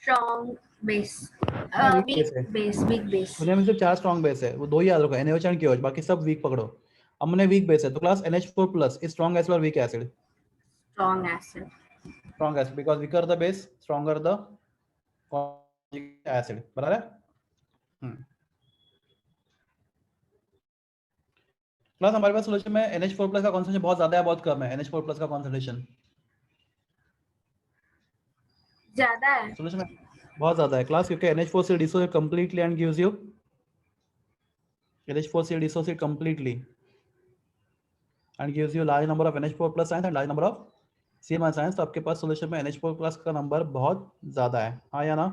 Strong base. weak Weak base है। base. Weak base. दुनिया में सिर्फ 4 स्ट्रॉन्ग बेस है, वो 2 ही याद रखो, NaOH एंड KOH, बाकी सब वीक पकड़ो। अमोनिया वीक बेस है, तो class NH4 plus is strong acid और weak acid? Strong acid. Strong acid because weaker the base, stronger the acid, बराबर है। प्लस हमारे पास सॉल्यूशन में NH4 प्लस का कॉन्सेंट्रेशन बहुत ज्यादा है, बहुत कम है NH4 प्लस का कॉन्सेंट्रेशन? ज्यादा है. सॉल्यूशन में बहुत ज्यादा है क्लास, क्योंकि NH4 से dissociate completely and gives you NH4 से dissociate completely and gives you large number of NH4 plus ions and large number of CN- ions, तो आपके पास सॉल्यूशन में NH4 प्लस का नंबर बहुत ज्यादा है, हाँ या ना?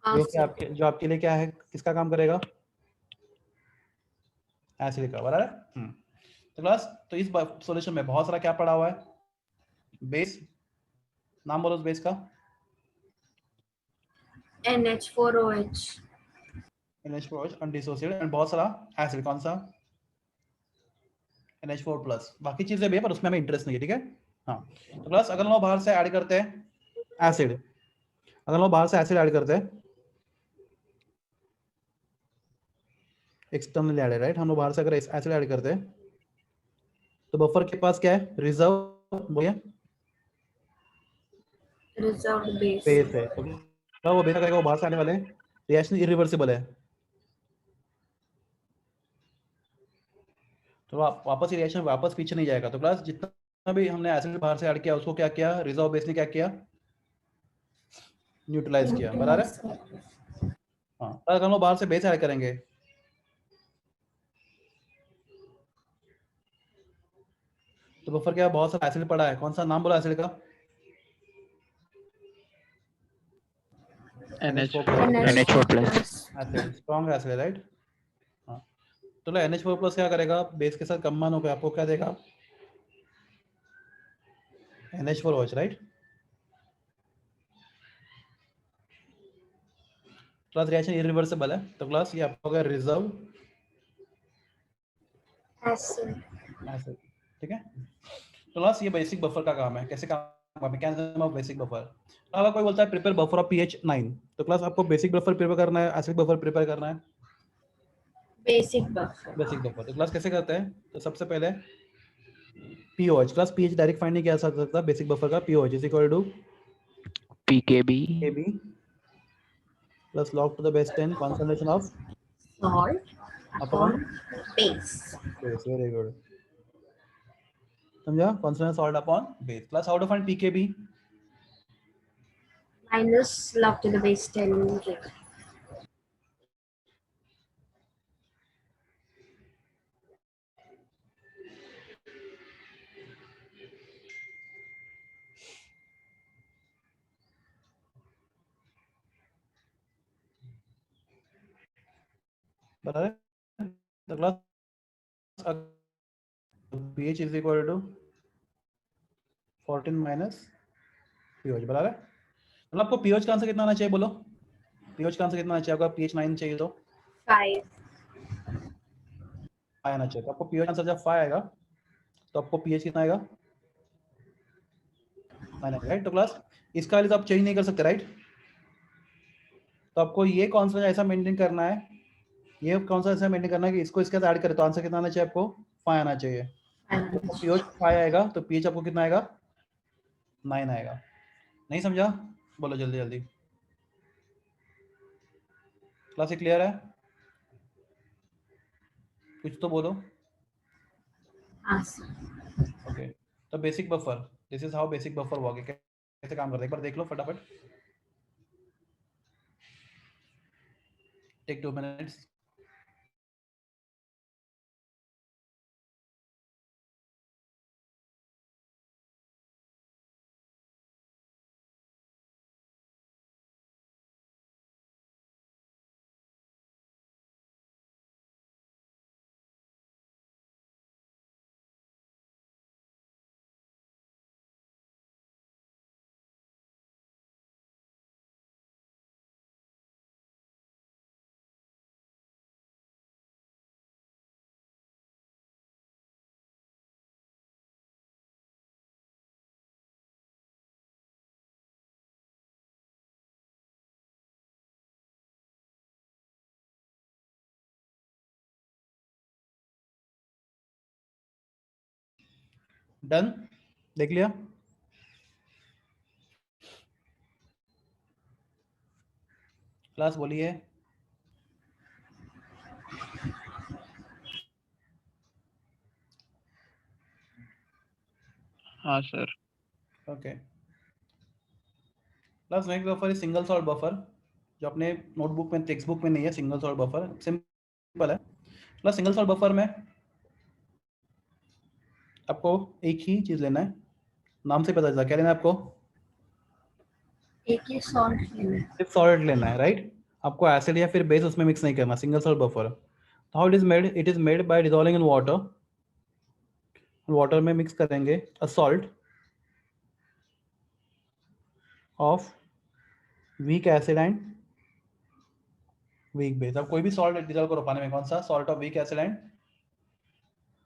हाँ जो कि सर। जो आपके लिए क्या है, किसका काम करेगा? एसिड का, बराबर है। तो क्लास, तो इस सॉल्यूशन में बहुत सारा क्या पड़ा हुआ है? बेस, नाम बोलो उस बेस का। NH4OH। NH4OH अनडिसोसिएटेड, एंड बहुत सारा एसिड, कौन सा? NH4 plus. बाकी चीजें भी है पर उसमें हमें इंटरेस्ट नहीं है, ठीक है। हाँ, तो प्लस अगर हम लोग बाहर से ऐड करते हैं एसिड, अगर हम लोग बाहर से एसिड ऐड करते हैं, एक्सटर्नली ऐड है, राइट, हम लोग बाहर से अगर एसिड ऐड करते हैं तो बफर के पास क्या है? रिजर्व बोलिए, रिजर्व्ड बेस। बेस है। तो वो बेस करेगा, वो बाहर से आने वाले रिएक्शन इरिवर्सिबल है, तो आप वापस रिएक्शन वापस पीछे नहीं जाएगा। तो प्लस जितना भी हमने एसिड बाहर से ऐड किया उसको क्या किया? रिजर्व बेस ने क्या किया? न्यूट्रलाइज किया, बराबर है। हाँ, अगर हम लोग बाहर से बेस ऐड करेंगे तो बफर क्या, बहुत सारा एसिड पड़ा है, कौन सा नाम बोला एसिड का? NH4 plus. Acid, strong acid, right. हाँ, तो NH4 प्लस क्या करेगा? बेस के साथ कंबाइन होकर आपको क्या देगा? NH4OH, right. Plus reaction irreversible है, तो प्लस ये आपको होगा रिजर्व एसिड। एसिड, ठीक है। तो प्लस ये बेसिक बफर का काम है, कैसे काम है? Mechanism of basic buffer. अगर कोई बोलता है प्रिपेयर बफर ऑफ pH 9, तो प्लस आपको बेसिक बफर प्रिपेयर करना है, एसिड बफर प्रिपेयर करना है? Basic buffer. Basic buffer. तो क्लास कैसे करते हैं? तो सबसे पहले pOH, class pH direct find नहीं किया जा सकता बेसिक बफर का। pOH is equal to PKB Kb plus log to the base 10 concentration of salt upon upon base. Base, very good, समझा? concentration salt upon base, plus how to find pKb? Minus log to the base 10 K। बराबर है। तो class pH is equal to 14 minus pOH, बराबर है। मतलब आपको pOH का answer कितना आना चाहिए, बोलो? pOH का आंसर कितना आना चाहिए आपका? pH 9 चाहिए तो 5। आना चाहिए, तो आपको pOH आंसर जब 5 आएगा तो आपको pH कितना आएगा? 9 आएगा, राइट। तो क्लास इसका वैल्यू तो आप चेंज नहीं कर सकते, राइट। तो आपको ये कॉन्स्टेंट ऐसा मेंटेन करना है, ये कॉन्स्टेंट ऐसा मेंटेन करना है कि इसको इसके साथ ऐड करें तो आंसर कितना आना चाहिए आपको? 5 आना चाहिए। तो pH 5 आएगा तो pH आपको कितना आएगा? 9 आएगा। नहीं समझा? बोलो जल्दी जल्दी। क्लास क्लियर है? कुछ तो बोलो। हाँ सर। ओके, तो basic buffer, this is how basic buffer work, कैसे काम करता है एक बार देख लो फटाफट। Take 2 minutes. डन, देख लिया? क्लास बोलिए। हाँ sir. Okay, plus next buffer is single salt buffer, जो अपने नोटबुक में टेक्स्ट बुक में नहीं है। सिंगल सॉल्ट बफर सिंपल है। प्लस सिंगल सॉल्ट बफर में आपको एक ही चीज लेना है, नाम से पता चला क्या लेना है आपको, एक ही सॉल्ट लेना है। सिर्फ सॉलिड लेना है, राइट। आपको एसिड या फिर बेस उसमें मिक्स नहीं करना, single salt buffer. How it is made, it is made by dissolving in water, water में मिक्स करेंगे a salt of weak acid and weak base. अब कोई भी सॉल्ट डिसॉल्व करो पानी में, कौन सा, salt of weak acid and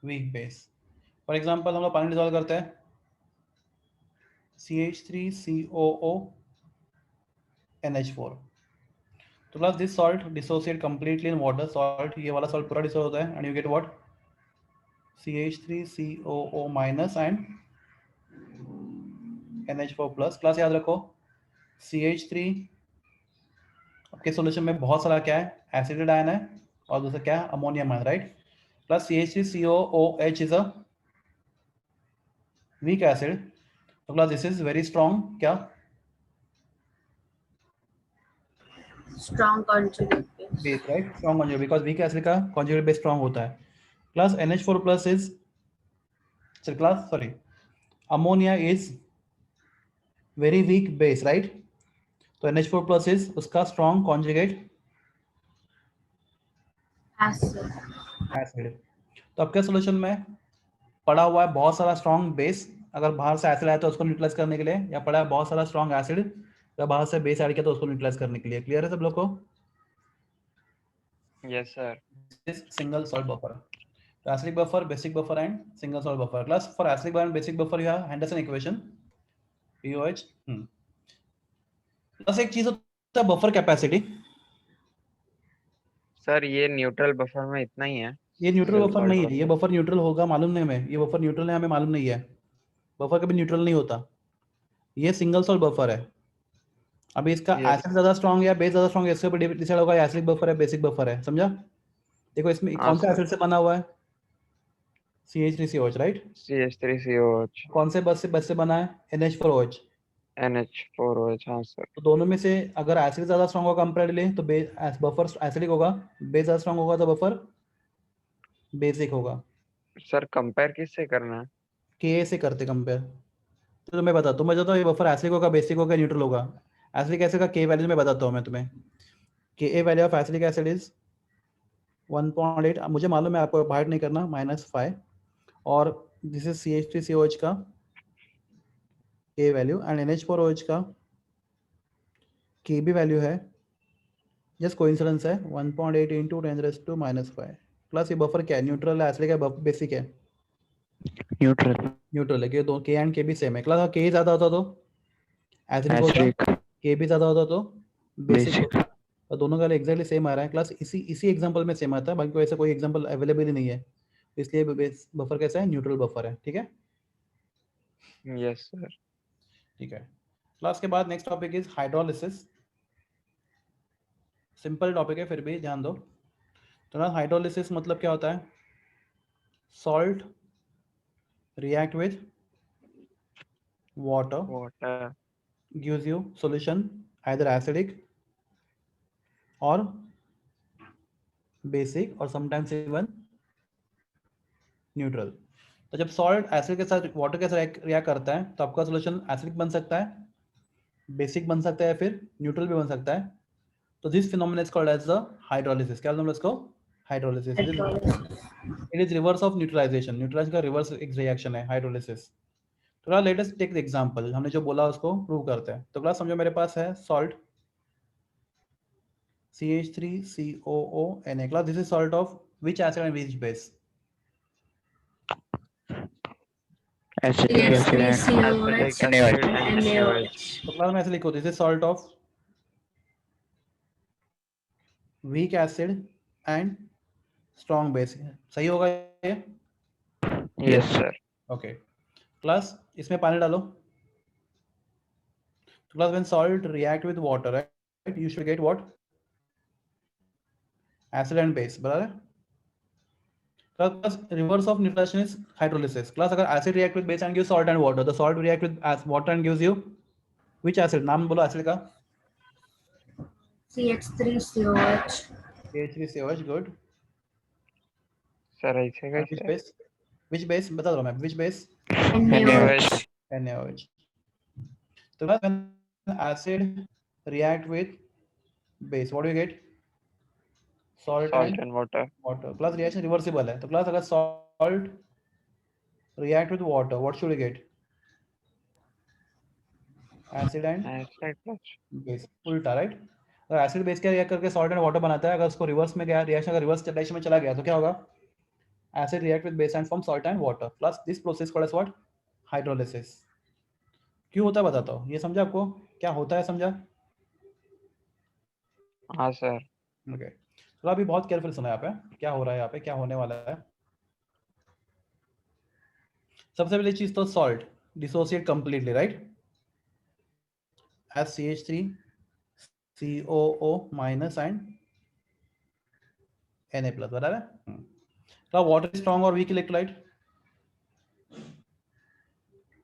weak base. For example हम लोग पानी डिसॉल्व करते हैं CH3COO NH4, तो plus this salt dissociate completely in water, salt ये वाला सॉल्ट पूरा डिसोल्व होता है and you get what, CH3COO minus and NH4 plus. Class याद रखो CH3 आपके सॉल्यूशन में बहुत सारा क्या है, एसिड आयन है, और दूसरा क्या है, ammonium ion, right. Plus CH3COOH is a weak acid, तो plus this is very strong क्या, strong conjugate base. Base, right, strong conjugate, because weak acid का कॉन्जुगेट बेस स्ट्रॉन्ग होता है। Plus NH4 plus is class sorry ammonia is very weak base, right, तो NH4 plus is उसका strong conjugate acid. Acid. तो आपके solution में पड़ा हुआ है बहुत सारा स्ट्रॉन्ग बेस, अगर बाहर से एसिड आया तो उसको न्यूट्रलाइज करने के लिए, या पड़ा है बहुत सारा स्ट्रॉन्ग एसिड, या बाहर से बेस ऐड किया तो उसको न्यूट्रलाइज करने के लिए। क्लियर है सब लोग को? Yes sir. Single salt buffer, acidic buffer, basic buffer and single salt buffer. Class for acidic buffer and basic buffer you have Henderson equation POH। Plus एक चीज होता है बफर कैपेसिटी, सर ये न्यूट्रल बफर में इतना ही है। ये neutral Single buffer salt नहीं है, ये buffer। बफर न्यूट्रल होगा मालूम नहीं हमें, ये बफर न्यूट्रल है हमें मालूम नहीं है, बफर कभी न्यूट्रल नहीं होता, ये सिंगल सॉल्ट बफर है। अभी इसका Yes। एसिड ज्यादा स्ट्रॉन्ग या बेस ज्यादा स्ट्रॉन्ग है, इसके ऊपर डिसाइड होगा एसिडिक बफर है बेसिक बफर है, समझा। देखो इसमें हाँ कौन सा सर। एसिड से बना हुआ है, CH3COH, राइट। CH3COH कौन से बस से बना है, NH4OH। NH4OH। हाँ सर। तो दोनों में से अगर एसिड ज्यादा स्ट्रांग होगा कंपैरेटिवली तो बफर एसिडिक होगा, बेस ज्यादा स्ट्रांग होगा तो बफर बेसिक होगा। सर कंपेयर किससे करना है? के से करते कंपेयर, तो तुम्हें बताता हूँ, मैं बताता हूँ ये बफर एसिडिक होगा बेसिक होगा न्यूट्रल होगा। एसिडिक एसिड का के वैल्यू में बताता हूँ मैं तुम्हें, के value of acidic acid is 1.8, मुझे मालूम है आपको बाहर नहीं करना, -5, और दिस इज CH3COH का के वैल्यू एंड NH4OH का के भी वैल्यू है, जस्ट कोइंसिडेंस है, 1.8 इंटू 10⁻⁵। प्लस ये बफर क्या है, न्यूट्रल है, एसिडिक है, बेसिक है, न्यूट्रल। न्यूट्रल है, कि दो के एंड के भी सेम है। क्लास के ज्यादा होता तो एसिडिक होता, एसिडिक। के भी ज्यादा होता तो बेसिक बेसिक। होता, और दोनों का एग्जैक्टली सेम आ रहा है। क्लास इसी एग्जांपल में सेम आता है, बाकी कोई ऐसा कोई एग्जांपल अवेलेबल ही नहीं है, इसलिए बफर कैसा है, न्यूट्रल बफर है, ठीक है। Yes sir. ठीक है, क्लास के बाद next topic is hydrolysis. Simple topic है फिर भी ध्यान दो। तो ना हाइड्रोलिसिस मतलब क्या होता है, salt react with water water. gives you solution either acidic or basic or sometimes even neutral। तो जब सॉल्ट एसिड के साथ वाटर के साथ रिएक्ट करता है तो आपका सॉल्यूशन एसिडिक बन सकता है, बेसिक बन सकता है, फिर न्यूट्रल भी बन सकता है। तो this phenomena is called as the hydrolysis. क्या बोलते हैं इसको, hydrolysis. It is reverse of neutralization, neutralization का रिवर्स एक रिएक्शन है हाइड्रोलिसिस। तो let us take the example, हमने जो बोला उसको प्रूव करते हैं। तो क्लास समझो मेरे पास है salt CH3COO Na। Class this is salt of which acid and which base, acidic acid and CH3COH acidic acid and NaOH। तो क्लास में ऐसे लिखो, this is salt of weak acid and strong base. सही होगा ये? Yes sir. Okay class इसमें पानी डालो। तो class when salt react with water, right, you should get what, acid and base, बराबर है। Class reverse of neutralization is hydrolysis। Class अगर acid react with base and gives salt and water, the salt react with water and gives you which acid, नाम बोलो acid का, CH3COH। CH3COH, good। Sir ऐसे And which कैसे? base, which base बता दो मैं, which base? NaOH. NaOH. So class, when acid react with base, what do you get? Salt Salt and and water. water. Class reaction reversible है, तो class अगर salt react with water, what should we get? Acid and Acid plus. base. उल्टा, right? अगर acid base क्या react करके salt and water बनाता है, अगर उसको रिवर्स में गया, रिएक्शन अगर रिवर्स डायरेक्शन में चला गया तो क्या होगा? Acid react with base and form salt and water. Plus this process called as what? Hydrolysis. क्यों होता है बताता हूँ, ये समझा आपको क्या होता है, समझा? हाँ सर. ओके, तो अभी बहुत केयरफुल सुना यहाँ पे क्या हो रहा है, यहाँ पे क्या होने वाला है. सबसे पहली चीज तो salt dissociate completely, right? As CH3 COO minus and Na plus, बराबर है. तो वाटर स्ट्रॉन्ग और weak electrolyte,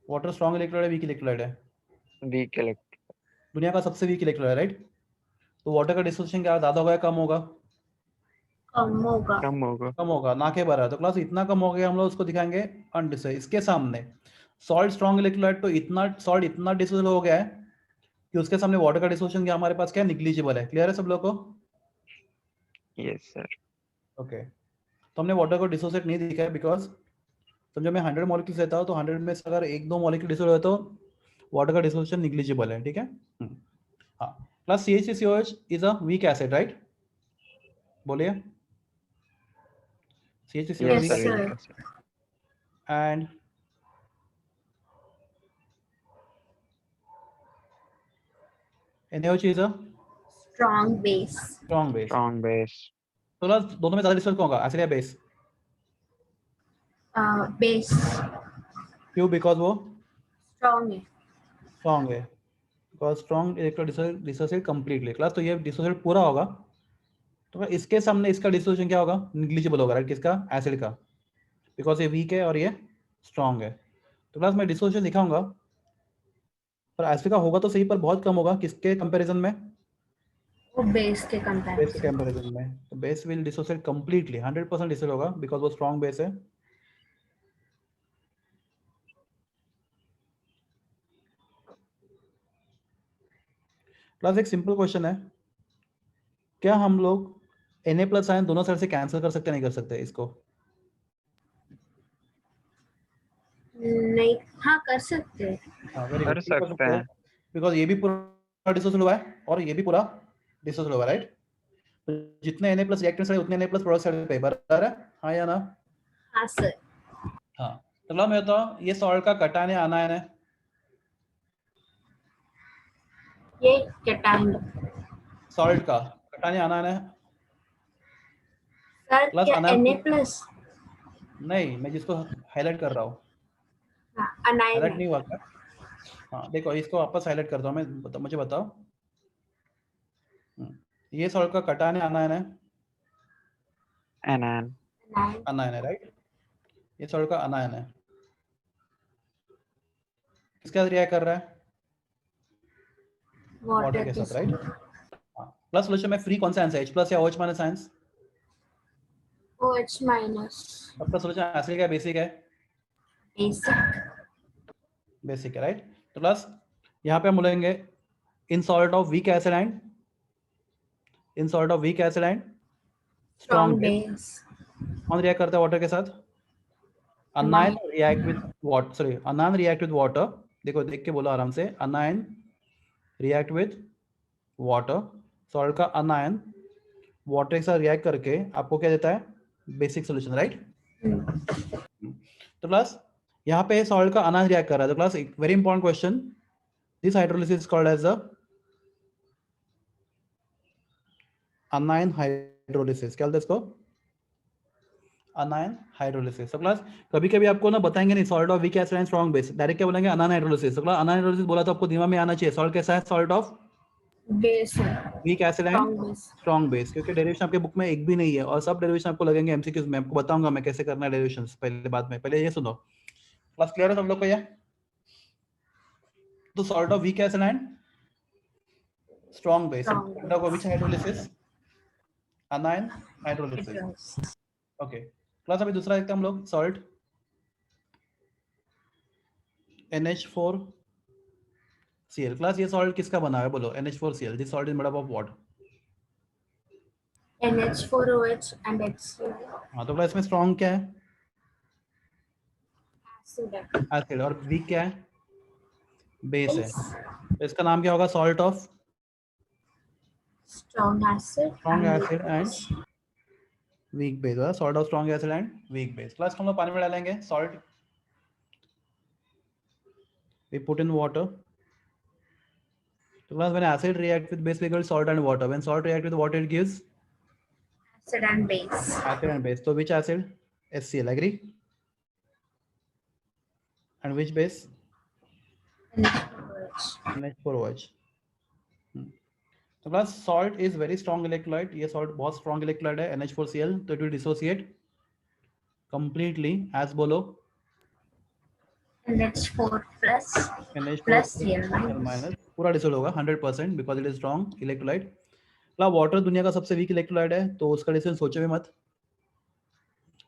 water strong electrolyte है, वीक इलेक्ट्रोलाइट है? Weak electron. दुनिया का सबसे वीक इलेक्ट्रोलाइट, राइट? तो वाटर का डिसोसिएशन क्या ज्यादा होगा या कम होगा? कम होगा. कम होगा. कम होगा, ना के बराबर. तो क्लास इतना कम हो गया, हम लोग उसको दिखाएंगे अनडिसोसिएट. इसके सामने सॉल्ट स्ट्रॉन्ग इलेक्ट्रोलाइट, तो इतना सॉल्ट इतना डिसोसिएट हो गया है कि उसके सामने वाटर का डिसोसिएशन क्या हमारे पास क्या निग्लिजिबल है. क्लियर है सब लोग को? Yes sir. ओके, तो हमने वाटर को डिसोसिएट नहीं दिखा है बिकॉज समझो मैं 100 मॉलिक्यूल्स लेता हूँ तो 100 में से अगर एक दो मॉलिक्यूल डिसोसिएट हो तो वाटर का डिसोसिएशन निग्लिजिबल है. ठीक है. हाँ, plus CH3COH is a weak acid, right? बोलिए. CH3COH Yes weak sir. sir. Yes, sir. and NaOH is a Strong base. strong base. Strong base. तो क्लास दोनों में ज्यादा डिसोसिएट कौन होगा, एसिड या बेस? Base. क्यों? बिकॉज वो Strong है. स्ट्रॉन्ग है, because strong electro dissociate completely. Class तो ये डिसोसिएट पूरा होगा तो इसके सामने इसका डिसोसिएशन क्या होगा? निग्लिजिबल होगा, राइट? किसका? एसिड का, बिकॉज ये वीक है और ये स्ट्रॉन्ग है. तो क्लास मैं डिसोसिएशन दिखाऊंगा पर एसिड का होगा तो सही, पर बहुत कम होगा. किसके कंपैरिजन में? वो बेस के बेस के कंपैरिजन. कंपैरिजन में. तो base will dissociate completely 100% dissociate होगा बिकॉज वो स्ट्रॉन्ग बेस है. प्लस एक सिंपल क्वेश्चन है, क्या हम लोग Na प्लस आयन दोनों साइड से कैंसिल कर सकते, नहीं कर सकते इसको? नहीं, हाँ कर सकते हैं. हाँ, वेरी कर गुड. सकते हैं. बिकॉज ये भी पूरा डिसोसिएट हुआ है और ये भी पूरा डिसोसिएट हुआ है, राइट? तो जितने Na प्लस रिएक्टेंट साइड उतने Na प्लस प्रोडक्ट साइड पे बराबर है. हाँ या ना? हाँ सर. हाँ, तो मैं बताऊँ ये सॉल्ट का कटायन या आनायन है? ये कैटायन. सॉल्ट का कटायन या आनायन है? सर प्लस क्या अनायन Na प्लस? नहीं, मैं जिसको हाईलाइट कर रहा हूँ. हाँ, अनायन हाईलाइट है. नहीं हुआ क्या? हाँ देखो, इसको वापस हाईलाइट करता हूँ मैं, मुझे बताओ. ये सॉल्ट का कटायन या आनायन है? Anion. अनायन. अनायन है, राइट? ये सॉल्ट का अनायन है. किसके साथ रिएक्ट कर रहा है? वाटर के साथ, राइट? हाँ. प्लस सोल्यूशन में फ्री कौन सा आंसर है, H प्लस या OH minus ions? OH minus. आपका सोल्यूशन एसिडिक है बेसिक है? बेसिक. बेसिक है, राइट? तो प्लस यहाँ पे हम बोलेंगे इन salt of weak acid and strong strong base. Base. कौन रिएक्ट करता है वाटर के साथ? अनायन react with water, sorry अनायन react with water. देखो देख के बोलो आराम से. अनायन रिएक्ट विद वाटर. सॉल्ट का अनायन वाटर के साथ रिएक्ट करके आपको क्या देता है? Basic solution, right? तो प्लस यहाँ पे सॉल्ट का अनायन रिएक्ट कर रहा है. तो प्लस एक very important question, this hydrolysis is called as the anion hydrolysis. क्या बोलते हैं इसको? अनायन हाइड्रोलिसिस. तो क्लास कभी कभी आपको ना बताएंगे नहीं salt of weak acid and strong base, direct क्या बोलेंगे? अनायन हाइड्रोलिसिस. तो क्लास अनायन हाइड्रोलिसिस बोला तो आपको दिमाग में आना चाहिए सॉल्ट कैसा है? सॉल्ट ऑफ बेस है. Weak acid and strong base. Strong base. क्योंकि डेरिवेशन आपके बुक में एक भी नहीं है और सब डेरिवेशन आपको लगेंगे एमसीक्यूज में. आपको बताऊंगा मैं कैसे करना है डेरिवेशंस पहले बाद में. पहले ये सुनो. क्लास क्लियर है सब लोग को? ये तो salt of weak acid and strong base undergo which hydrolysis? अनायन hydrolysis. Okay, class अभी दूसरा देखते हैं हम लोग. Salt NH4Cl। क्लास ये सॉल्ट किसका बना है बोलो? NH4Cl। This salt is made up of what? NH4OH and HCl. हाँ, तो क्लास इसमें स्ट्रॉन्ग क्या है? Acid. एसिड। और वीक क्या है? बेस है। Base. तो इसका नाम क्या होगा? Salt of Strong acid. Strong and acid weak and base. Weak base होगा। Salt of strong acid and weak base. Class हम लोग पानी में डालेंगे salt, we put in water. So class, when acid react with base, we get salt and water. When salt react with water, it gives Acid and base. acid and base. So which acid? HCl. Agree? And which base? NH4OH. NH4OH. So class, salt is very strong electrolyte. ये salt बहुत strong electrolyte है NH4Cl. तो it will dissociate completely as बोलो NH4 plus NH4 plus Cl minus. minus पूरा dissolve होगा 100% because it is strong electrolyte. Class water दुनिया का सबसे वीक इलेक्ट्रोलाइट है, तो उसका डिसीजन सोचो भी मत।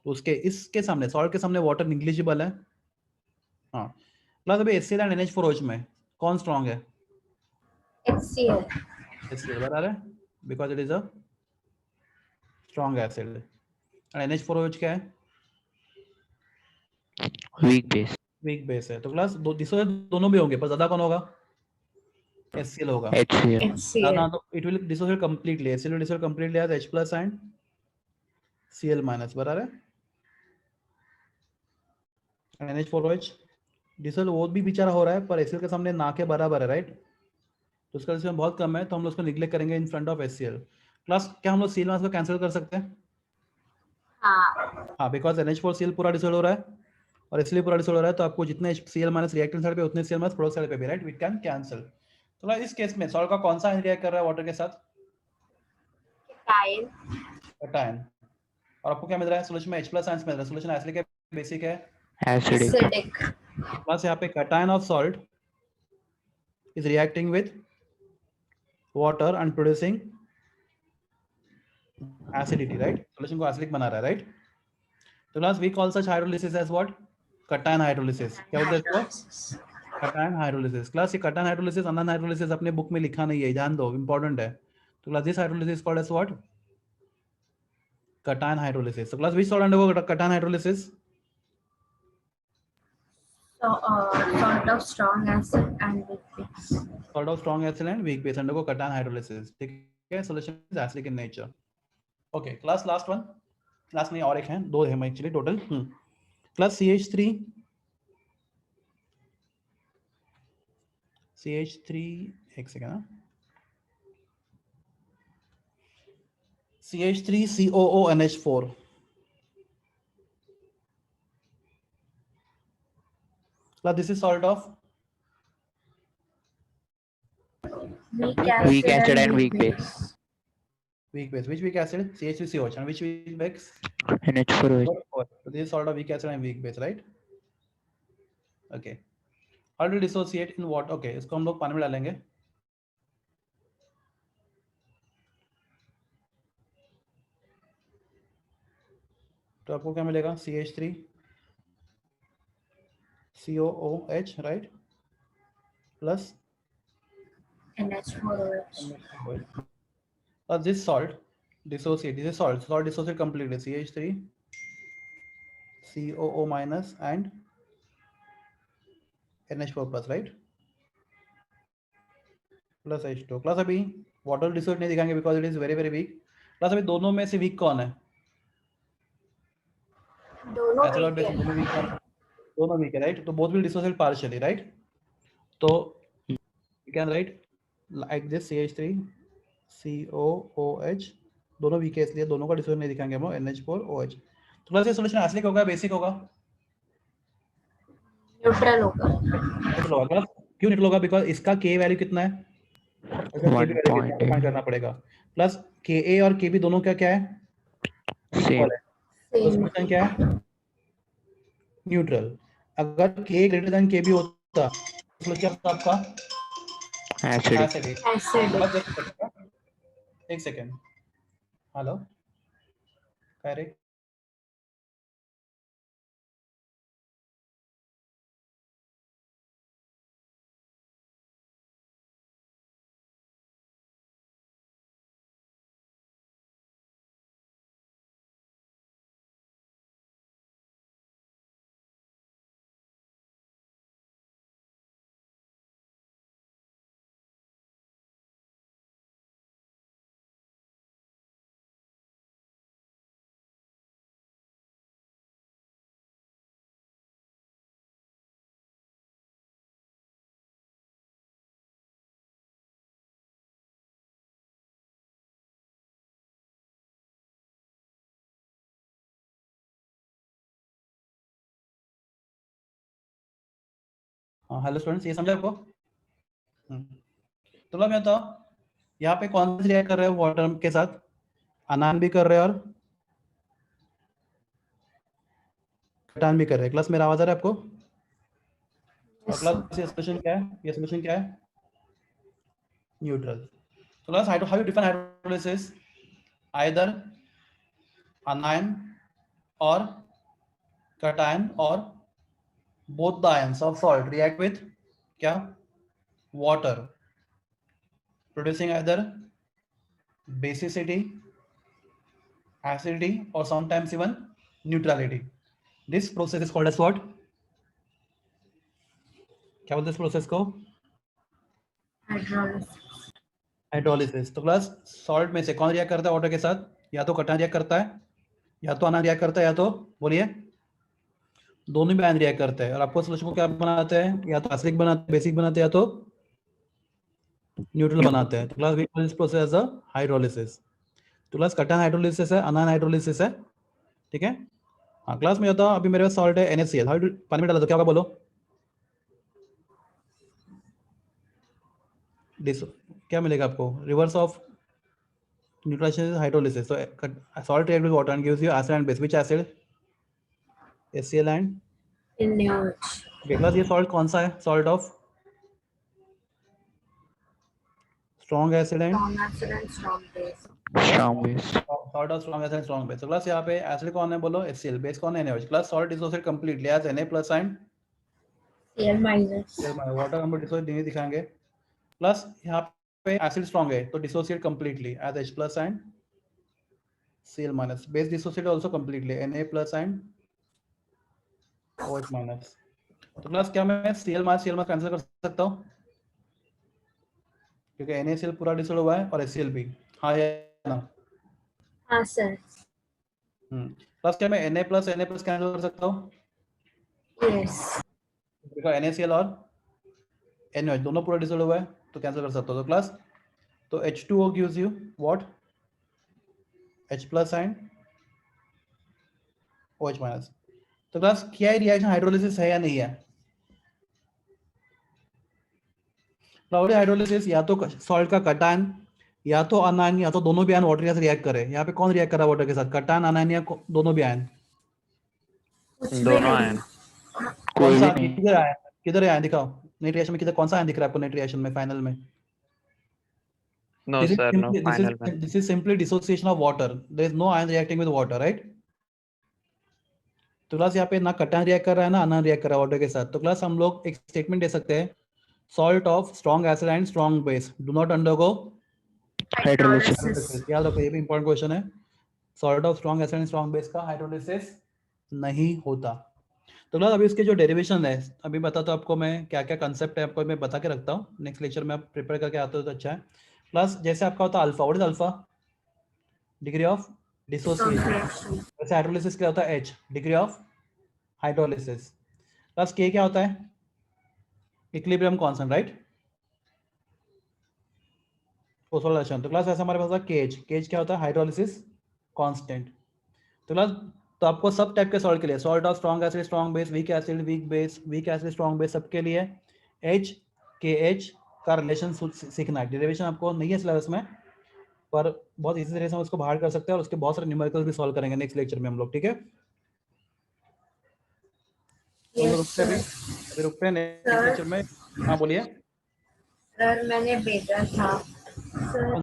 उसके इसके सामने सॉल्ट के सामने वाटर निग्लिजिबल है। हाँ क्लास, अभी HCl एंड NH4OH में कौन स्ट्रॉन्ग है? HCl. HCl बराबर है because it is a strong acid. And NH4OH क्या है? Weak base. वीक बेस है। तो क्लास दोनों भी होंगे, पर ज्यादा कौन होगा? HCl होगा HCl। ज्यादा। HCl. तो it will dissociate completely. HCl will dissociate completely as H plus and Cl minus बराबर है। एंड NH4OH डिसोल वो भी बेचारा हो रहा है, पर HCl के सामने ना के बराबर है, राइट? तो उसका डिसीजन बहुत कम है, तो हम लोग उसको निग्लेक्ट करेंगे in front of HCl। Class, क्या हम लोग Cl माइनस को कैंसिल कर सकते हैं? हाँ, बिकॉज NH4Cl पूरा डिसोल्व हो रहा है और इसलिए पूरा डिसोल्व हो रहा है, तो आपको जितने Cl माइनस रिएक्टेंट साइड पे उतने Cl माइनस प्रोडक्ट साइड पे भी, राइट? We can cancel. तो क्लास, इस केस में सॉल्ट का कौन सा रिएक्ट कर रहा है वाटर के साथ? Cation. कैटायन। और आपको क्या मिल रहा है सोल्यूशन में? H प्लस आयंस मिल रहा है। सोल्यूशन एसिडिक है, बेसिक है? एसिडिक। Acidic. प्लस यहाँ पे cation of salt is reacting with water and producing acidity, right? Solution को एसिडिक बना रहा है, राइट? तो class, we call such hydrolysis as what? Cation hydrolysis. क्या बोलते हैं इसको? Hydrolysis. Cation hydrolysis. क्लास, ये कैटायन हाइड्रोलिसिस अनन हाइड्रोलिसिस अपने बुक में लिखा नहीं है, ध्यान दो, इंपॉर्टेंट है। तो class, this hydrolysis called as what? Cation hydrolysis. So class, which salt undergo cation hydrolysis? So, salt of strong acid and weak base. Salt of strong acid and weak base undergo cation hydrolysis. ठीक है, solution is acidic in nature. Okay, class, last one. Class नहीं, और एक है, दो है actually total. Class, CH3 एक second ना, CH3COONH4। class, this is salt of Weak acid and weak base. weak base. Which weak acid? CH3COH. And which weak base? NH4OH। So this is salt of weak acid and weak base, right? Okay. How to dissociate in what? Okay, इसको हम लोग पानी में डालेंगे। तो आपको क्या मिलेगा? CH3COOH, right? Plus NH4OH. this salt dissociate. This is salt. Salt dissociate completely. CH3COO minus and NH4 plus, right? Plus H2. Class, अभी water dissociate नहीं दिखाएंगे because it is very very weak. Class, अभी दोनों में से weak कौन है? दोनों Acid और weak base है. दोनों weak है, दोनों weak है, right? तो both will dissociate partially, right? तो you can write like this CH3COOH दोनों weak है, इसलिए दोनों का dissociate नहीं दिखाएंगे हम NH4OH। तो क्लास, ये सोल्यूशन एसिडिक होगा, बेसिक होगा? न्यूट्रल होगा. न्यूट्रल होगा। क्लास, क्यों न्यूट्रल होगा? बिकॉज इसका K वैल्यू कितना है? इसका K वैल्यू कितना है? फाइंड करना पड़ेगा। प्लस Ka और Kb दोनों का क्या है? इक्वल है। तो सोल्यूशन क्या है? न्यूट्रल। अगर K ग्रेटर देन Kb होता तो सोल्यूशन क्या होता आपका? एसिडिक। Acidic. एक सेकेंड, हेलो, करेक्ट। हाँ हेलो स्टूडेंट्स, ये समझा आपको? तो मैं बताओ यहाँ पे कौन सा रिएक्ट कर रहे हो वाटर के साथ? अनान भी कर रहे हैं और कटान भी कर रहे हैं। क्लास मेरा आवाज आ रहा है आपको? और क्लास ये सॉल्यूशन क्या है? ये सॉल्यूशन क्या है? Neutral. So class, how you define hydrolysis? Either anion or cation or both the ions of salt react with क्या? Water, producing either basicity, acidity or sometimes even neutrality. This process is called as what? क्या बोलते हैं इस process को? Hydrolysis. Hydrolysis. तो class salt में से कौन रिएक्ट करता है वाटर के साथ? या तो कटान रिएक्ट करता है, या तो अनान रिएक्ट करता है, या तो बोलिए दोनों भी आयन रिएक्ट करते हैं। और आपको सोल्यूशन को क्या बनाते हैं? या तो एसिडिक बनाते हैं, बेसिक बनाते हैं, या तो न्यूट्रल बनाते हैं। तो class we call this process as a hydrolysis. तो क्लास कटान हाइड्रोलिसिस है, अनान हाइड्रोलिसिस है, ठीक है। हाँ क्लास में होता अभी मेरे पास सॉल्ट है NaCl, पानी में डाला तो क्या होगा बोलो? क्या मिलेगा आपको? Reverse of neutralization hydrolysis. So salt react with water and gives you acid and base. Which acid? HCl and NaOH. Class ये सॉल्ट कौन सा है? Salt of strong acid and Strong acid and strong base. strong base. Salt of strong acid and strong base. तो class यहाँ पे acid कौन है बोलो? HCl। बेस कौन है? NaOH। Class salt dissociate completely as Na plus and Cl minus. वाटर हम डिसोसिएट नहीं दिखाएंगे। प्लस यहाँ पे एसिड स्ट्रॉन्ग है तो dissociate completely as H plus and Cl minus. Base dissociate also completely Na plus and OH minus. तो class क्या मैं Cl माइनस कैंसिल कर सकता हूँ? क्योंकि NaCl पूरा डिसोल्व हुआ है और HCl भी। हाँ या ना? हाँ सर. प्लस क्या मैं Na प्लस कैंसिल कर सकता हूँ? Yes. बिकॉज NaCl और NaOH दोनों पूरा डिसोल्व हुआ है तो कैंसिल कर सकता हूँ। तो क्लास तो H2O gives you what? H plus and OH minus. तो क्लास क्या रिएक्शन हाइड्रोलिसिस है या नहीं है? क्लाउडी हाइड्रोलिसिस या तो सॉल्ट का कटान या तो अनायन या तो दोनों भी आयन वाटर के साथ रिएक्ट करे। यहाँ पे कौन रिएक्ट कर रहा है वाटर के साथ? कटान, अनायन या दोनों भी आयन? कुछ भी दोनों नहीं. आयन। कौन कोई सा? भी नहीं। किधर आयन? किधर है आयन? दिखाओ नेट रिएक्शन में किधर कौन सा आयन दिख रहा है आपको नेट रिएक्शन में फाइनल में? No sir, no final में। This is simply dissociation of water. There is no ion reacting with water, right? तो क्लास यहाँ पे ना कटान रिएक्ट कर रहा है ना अनायन रिएक्ट कर रहा है वाटर के साथ। तो क्लास हम लोग एक स्टेटमेंट दे सकते हैं, salt of strong acid and strong base do not undergo Hydrolysis. याद रखो, ये भी इंपॉर्टेंट क्वेश्चन है। Salt of strong acid and strong base का हाइड्रोलिसिस नहीं होता। तो क्लास अभी इसके जो डेरिवेशन है अभी बताता हूँ आपको मैं, क्या क्या कंसेप्ट है आपको मैं बता के रखता हूँ। नेक्स्ट लेक्चर में आप प्रिपेयर करके आते हो तो अच्छा है। प्लस जैसे आपका होता है alpha, what is alpha? Degree of dissociation. Dissociation. वैसे हाइड्रोलिसिस क्या होता है? H, degree of hydrolysis. Plus K क्या होता है? Equilibrium constant, right? फोस्फोराइलेशन। तो क्लास ऐसा हमारे पास KH, KH क्या होता है? Hydrolysis constant. तो क्लास तो आपको सब टाइप के सॉल्ट के लिए, salt of strong acid, strong base, weak acid, weak base, weak acid, strong base, सबके लिए H KH का रिलेशन सीखना है। डेरिवेशन आपको नहीं है सिलेबस में, पर बहुत इजी तरीके से हम उसको बाहर कर सकते हैं और उसके बहुत सारे न्यूमेरिकल्स भी सॉल्व करेंगे नेक्स्ट लेक्चर में हम लोग, ठीक है? तो Yes, रुकते हैं अभी रुकते हैं नेक्स्ट लेक्चर में। हाँ बोलिए सर मैंने भेजा था सर.